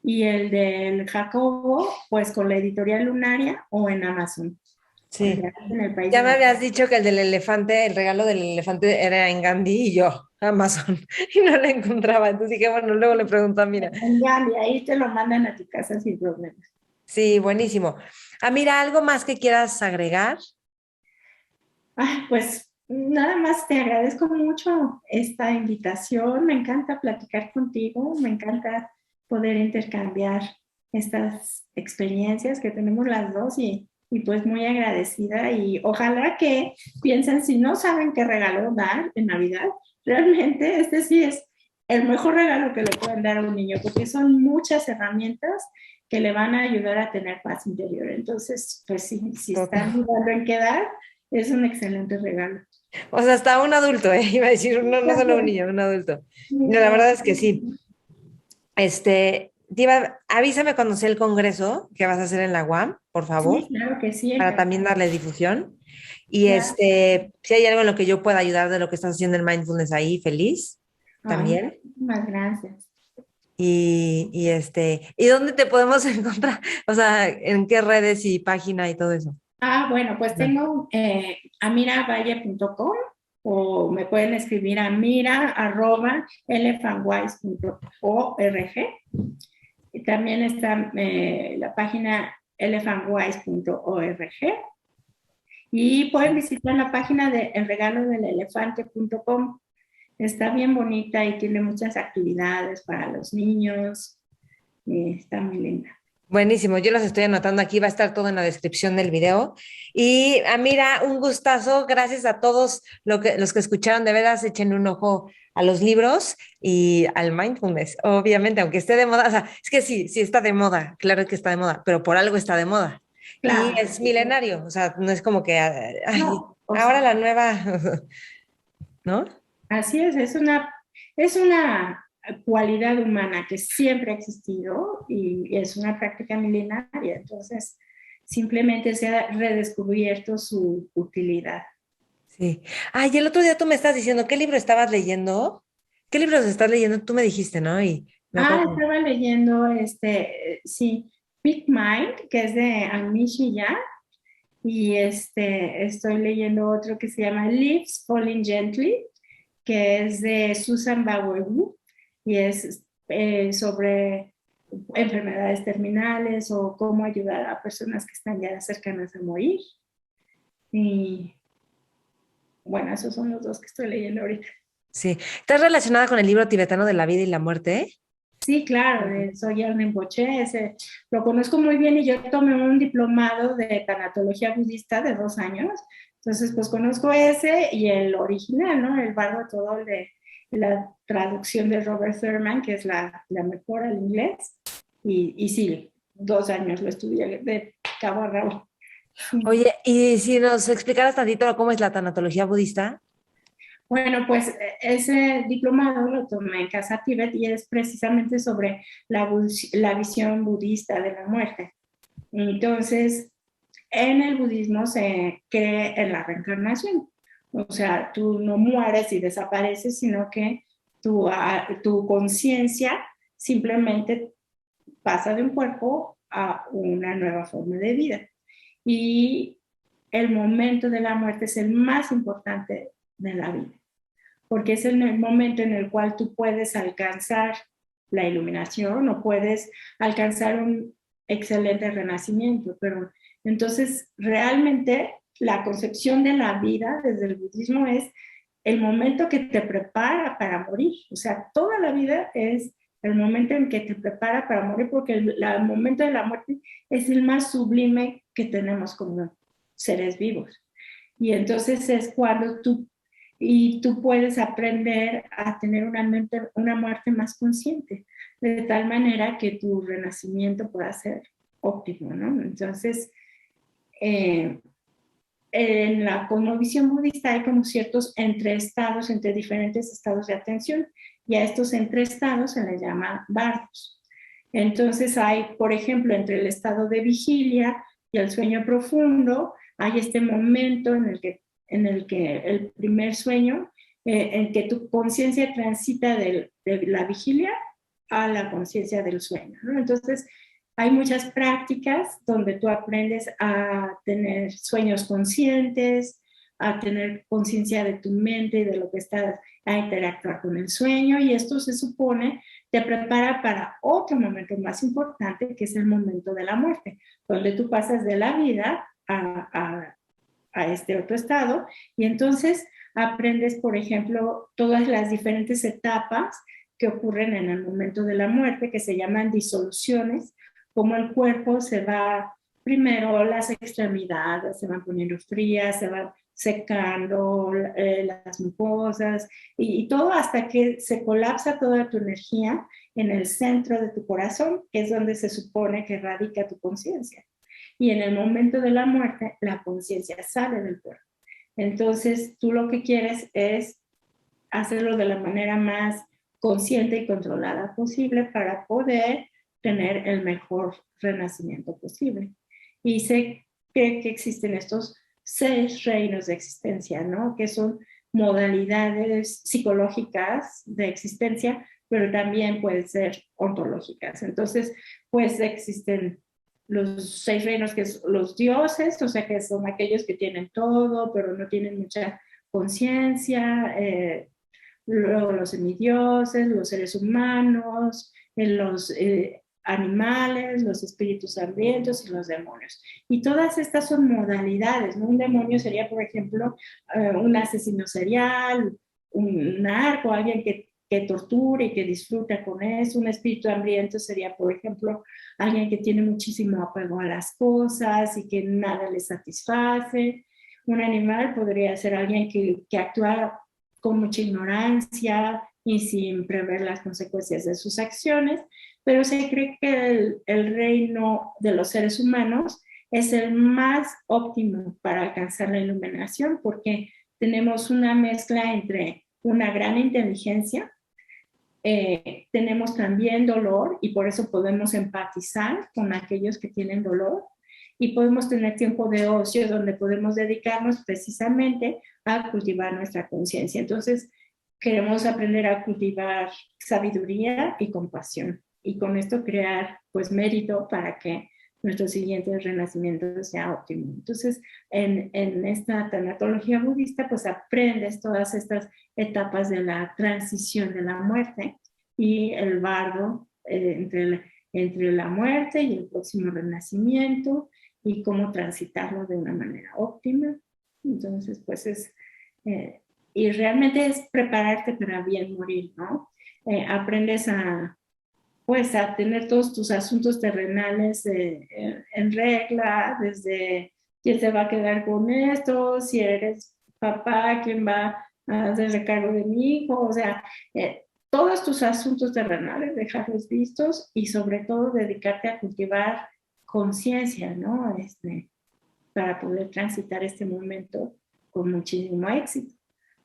Y el del Jacobo, pues con la editorial Lunaria o en Amazon. O sí. sea, en el país Ya de me la... habías dicho que el del elefante, el regalo del elefante era en Gandhi y yo, Amazon, y no lo encontraba. Entonces dije, bueno, luego le pregunto a Mira. En Gandhi, ahí te lo mandan a tu casa sin problemas. Sí, buenísimo. Ah, mira, ¿algo más que quieras agregar? Pues nada más te agradezco mucho esta invitación. Me encanta platicar contigo, me encanta poder intercambiar estas experiencias que tenemos las dos y pues muy agradecida y ojalá que piensen si no saben qué regalo dar en Navidad, realmente este sí es el mejor regalo que le pueden dar a un niño porque son muchas herramientas que le van a ayudar a tener paz interior. Entonces, pues sí, si están Total. dudando en qué dar, es un excelente regalo. O sea, hasta un adulto, ¿eh? Iba a decir, no, no solo un niño, un adulto. No, la verdad es que sí. Avísame cuando sea el congreso que vas a hacer en la UAM, por Sí, favor, claro que sí, para también encantada. darle difusión. Y Claro. si hay algo en lo que yo pueda ayudar de lo que estás haciendo en mindfulness ahí, feliz Ay, también. muchísimas gracias. ¿Y dónde te podemos encontrar? O sea, ¿en qué redes y página y todo eso? Bueno, pues Ah, tengo amiravalle.com o me pueden escribir a mira@elephantwise.org. Y también está la página elephantwise.org y pueden visitar la página de elregalodelelefante.com. Está bien bonita y tiene muchas actividades para los niños. Está muy linda. buenísimo, yo los estoy anotando aquí, va a estar todo en la descripción del video. Y mira, un gustazo, gracias a todos los que escucharon, de veras, echen un ojo a los libros y al mindfulness, obviamente, aunque esté de moda, o sea, es que sí, sí está de moda, claro que está de moda, pero por algo está de moda. Y Claro, es milenario, o sea, no es como que, ay, no, o ahora sea, la nueva, ¿no? así es una cualidad humana que siempre ha existido y es una práctica milenaria, entonces simplemente se ha redescubierto su utilidad. Sí. Ay, el otro día tú me estás diciendo, ¿qué libro estabas leyendo? ¿Qué libros estás leyendo? Tú me dijiste, ¿no? Y me acuerdo. Estaba leyendo sí, Big Mind, que es de Amishi Ya, y estoy leyendo otro que se llama Leaves Falling Gently, que es de Susan Bawebu y es sobre enfermedades terminales o cómo ayudar a personas que están ya cercanas a morir. Y bueno, esos son los dos que estoy leyendo ahorita. Sí. ¿Estás relacionada con el libro tibetano de la vida y la muerte? Sí, claro, soy Rinpoche, ese lo conozco muy bien y yo tomé un diplomado de tanatología budista de 2 años, entonces pues conozco ese y el original, ¿no? El Bardo todo de la traducción de Robert Thurman, que es la mejor al inglés, y sí, 2 años lo estudié de cabo a rabo. Oye, y si nos explicaras tantito cómo es la tanatología budista. Bueno, pues ese diplomado lo tomé en Casa Tíbet y es precisamente sobre la visión budista de la muerte. Entonces, en el budismo se cree en la reencarnación. O sea, tú no mueres y desapareces, sino que tu conciencia simplemente pasa de un cuerpo a una nueva forma de vida. Y el momento de la muerte es el más importante de la vida, porque es el momento en el cual tú puedes alcanzar la iluminación o puedes alcanzar un excelente renacimiento, pero entonces realmente la concepción de la vida desde el budismo es el momento que te prepara para morir, o sea, toda la vida es el momento en que te prepara para morir, porque el momento de la muerte es el más sublime que tenemos como seres vivos. Y entonces es cuando tú puedes aprender a tener una muerte más consciente, de tal manera que tu renacimiento pueda ser óptimo, ¿no? Entonces, eh, en la cosmovisión budista hay como ciertos entre diferentes estados de atención. y a estos entreestados se les llama bardos. Entonces hay, por ejemplo, entre el estado de vigilia y el sueño profundo, hay este momento en el que el primer sueño, en que tu conciencia transita de la vigilia a la conciencia del sueño, ¿no? Entonces, hay muchas prácticas donde tú aprendes a tener sueños conscientes, a tener conciencia de tu mente y de lo que estás, a interactuar con el sueño, y esto se supone te prepara para otro momento más importante, que es el momento de la muerte, donde tú pasas de la vida a este otro estado, y entonces aprendes, por ejemplo, todas las diferentes etapas que ocurren en el momento de la muerte, que se llaman disoluciones, como el cuerpo se va, primero las extremidades se van poniendo frías, se van secando las mucosas y todo hasta que se colapsa toda tu energía en el centro de tu corazón, que es donde se supone que radica tu conciencia. Y en el momento de la muerte, la conciencia sale del cuerpo. Entonces, tú lo que quieres es hacerlo de la manera más consciente y controlada posible para poder tener el mejor renacimiento posible. Y sé que existen estos 6 reinos de existencia, ¿no? Que son modalidades psicológicas de existencia, pero también pueden ser ontológicas. Entonces, pues existen los 6 reinos, que son los dioses, o sea, que son aquellos que tienen todo, pero no tienen mucha conciencia, luego los semidioses, los seres humanos, los animales, los espíritus hambrientos y los demonios. Y todas estas son modalidades, ¿no? Un demonio sería, por ejemplo, un asesino serial, un narco, alguien que tortura y que disfruta con eso. Un espíritu hambriento sería, por ejemplo, alguien que tiene muchísimo apego a las cosas y que nada le satisface. Un animal podría ser alguien que actúa con mucha ignorancia y sin prever las consecuencias de sus acciones, pero se cree que el reino de los seres humanos es el más óptimo para alcanzar la iluminación, porque tenemos una mezcla entre una gran inteligencia, tenemos también dolor y por eso podemos empatizar con aquellos que tienen dolor, y podemos tener tiempo de ocio donde podemos dedicarnos precisamente a cultivar nuestra conciencia. Entonces, queremos aprender a cultivar sabiduría y compasión, y con esto crear pues mérito para que nuestro siguiente renacimiento sea óptimo. Entonces, en esta tanatología budista, pues aprendes todas estas etapas de la transición de la muerte y el bardo entre la muerte y el próximo renacimiento, y cómo transitarlo de una manera óptima. Entonces, pues y realmente es prepararte para bien morir, ¿no? Aprendes pues a tener todos tus asuntos terrenales en regla, desde quién se va a quedar con esto, si eres papá, quién va a hacerse cargo de mi hijo, o sea, todos tus asuntos terrenales, dejarlos vistos y sobre todo dedicarte a cultivar conciencia, ¿no? Para poder transitar este momento con muchísimo éxito.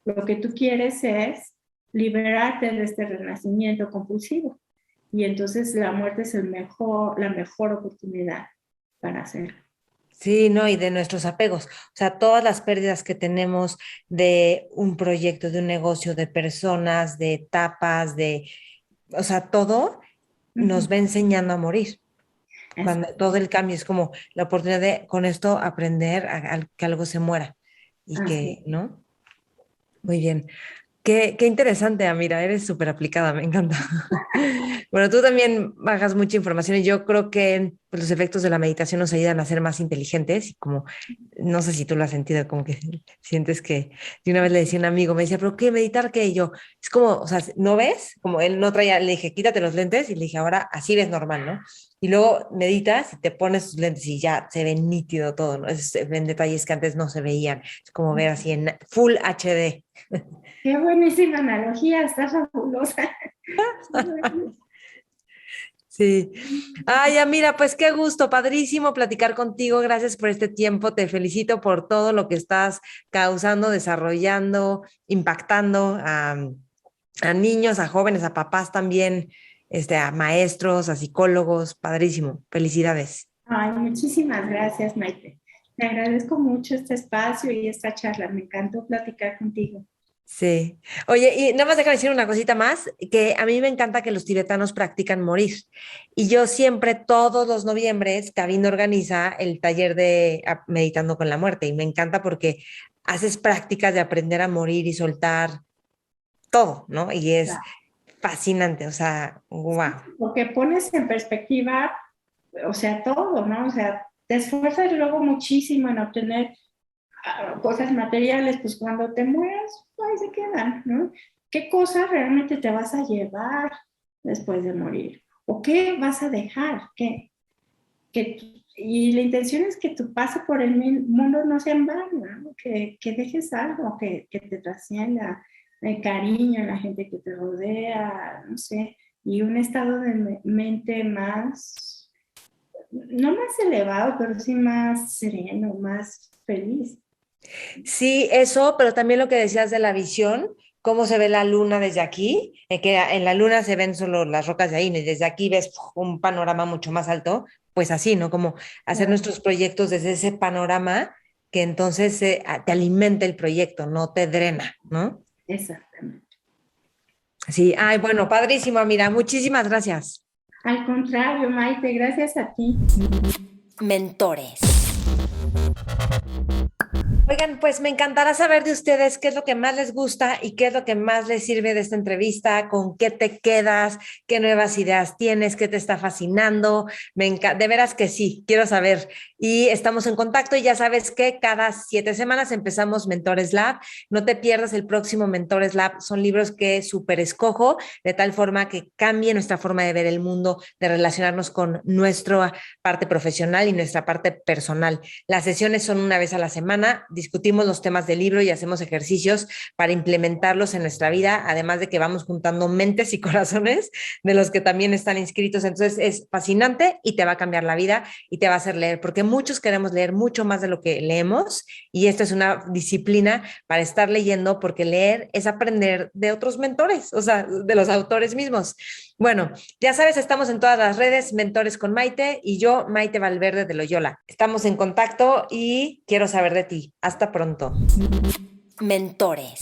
Lo que tú quieres es liberarte de este renacimiento compulsivo, y entonces la muerte es la mejor oportunidad para hacerlo. Sí, no, y de nuestros apegos. O sea, todas las pérdidas que tenemos de un proyecto, de un negocio, de personas, de etapas, o sea, todo nos va enseñando a morir. Cuando todo el cambio es como la oportunidad de con esto aprender a que algo se muera y que, ¿no? Muy bien. Qué interesante, Amira, eres súper aplicada, me encanta. Bueno, tú también bajas mucha información y yo creo que pues, los efectos de la meditación nos ayudan a ser más inteligentes y como, no sé si tú lo has sentido, como que sientes que, de una vez le decía a un amigo, me decía, pero ¿qué meditar qué? Y yo, es como, o sea, ¿no ves? Como él no traía, le dije, quítate los lentes y le dije, ahora así ves normal, ¿no? Y luego meditas y te pones tus lentes y ya se ve nítido todo, ¿no? Ven detalles que antes no se veían, es como ver así en Full HD. Qué buenísima analogía, está fabulosa. Sí. Ay, Amira, pues qué gusto, padrísimo platicar contigo. Gracias por este tiempo. Te felicito por todo lo que estás causando, desarrollando, impactando a niños, a jóvenes, a papás también, a maestros, a psicólogos, padrísimo. Felicidades. Ay, muchísimas gracias, Maite. Te agradezco mucho este espacio y esta charla. Me encantó platicar contigo. Sí. Oye, y nada más déjame decir una cosita más, que a mí me encanta que los tibetanos practican morir. Y yo siempre, todos los noviembres, Cabina organiza el taller de Meditando con la Muerte. Y me encanta porque haces prácticas de aprender a morir y soltar todo, ¿no? Y es fascinante, o sea, wow. Porque pones en perspectiva, o sea, todo, ¿no? O sea, te esfuerzas luego muchísimo en obtener cosas materiales, pues cuando te mueras, ahí se quedan, ¿no? ¿Qué cosas realmente te vas a llevar después de morir? ¿O qué vas a dejar? Y la intención es que tu paso por el mundo no sea en vano, ¿no? Que dejes algo, que te trascienda el cariño en la gente que te rodea, no sé, y un estado de mente más, no más elevado, pero sí más sereno, más feliz. Sí, eso, pero también lo que decías de la visión, cómo se ve la luna desde aquí, que en la luna se ven solo las rocas de ahí, y desde aquí ves un panorama mucho más alto, pues así, ¿no? Como hacer nuestros proyectos desde ese panorama que entonces te alimenta el proyecto, no te drena, ¿no? Exactamente. Sí, ay, bueno, padrísimo, mira, muchísimas gracias. Al contrario, Maite, gracias a ti. Mentores. Oigan, pues me encantará saber de ustedes qué es lo que más les gusta y qué es lo que más les sirve de esta entrevista, con qué te quedas, qué nuevas ideas tienes, qué te está fascinando. De veras que sí, quiero saber. Y estamos en contacto y ya sabes que cada 7 semanas empezamos Mentores Lab. No te pierdas el próximo Mentores Lab. Son libros que súper escojo de tal forma que cambie nuestra forma de ver el mundo, de relacionarnos con nuestra parte profesional y nuestra parte personal. Las sesiones son una vez a la semana, discutimos los temas del libro y hacemos ejercicios para implementarlos en nuestra vida, además de que vamos juntando mentes y corazones de los que también están inscritos. Entonces es fascinante y te va a cambiar la vida y te va a hacer leer, porque muchos queremos leer mucho más de lo que leemos y esta es una disciplina para estar leyendo, porque leer es aprender de otros mentores, o sea, de los autores mismos. Bueno, ya sabes, estamos en todas las redes, Mentores con Maite y yo, Maite Valverde de Loyola. Estamos en contacto y quiero saber de ti. Hasta pronto. Mentores.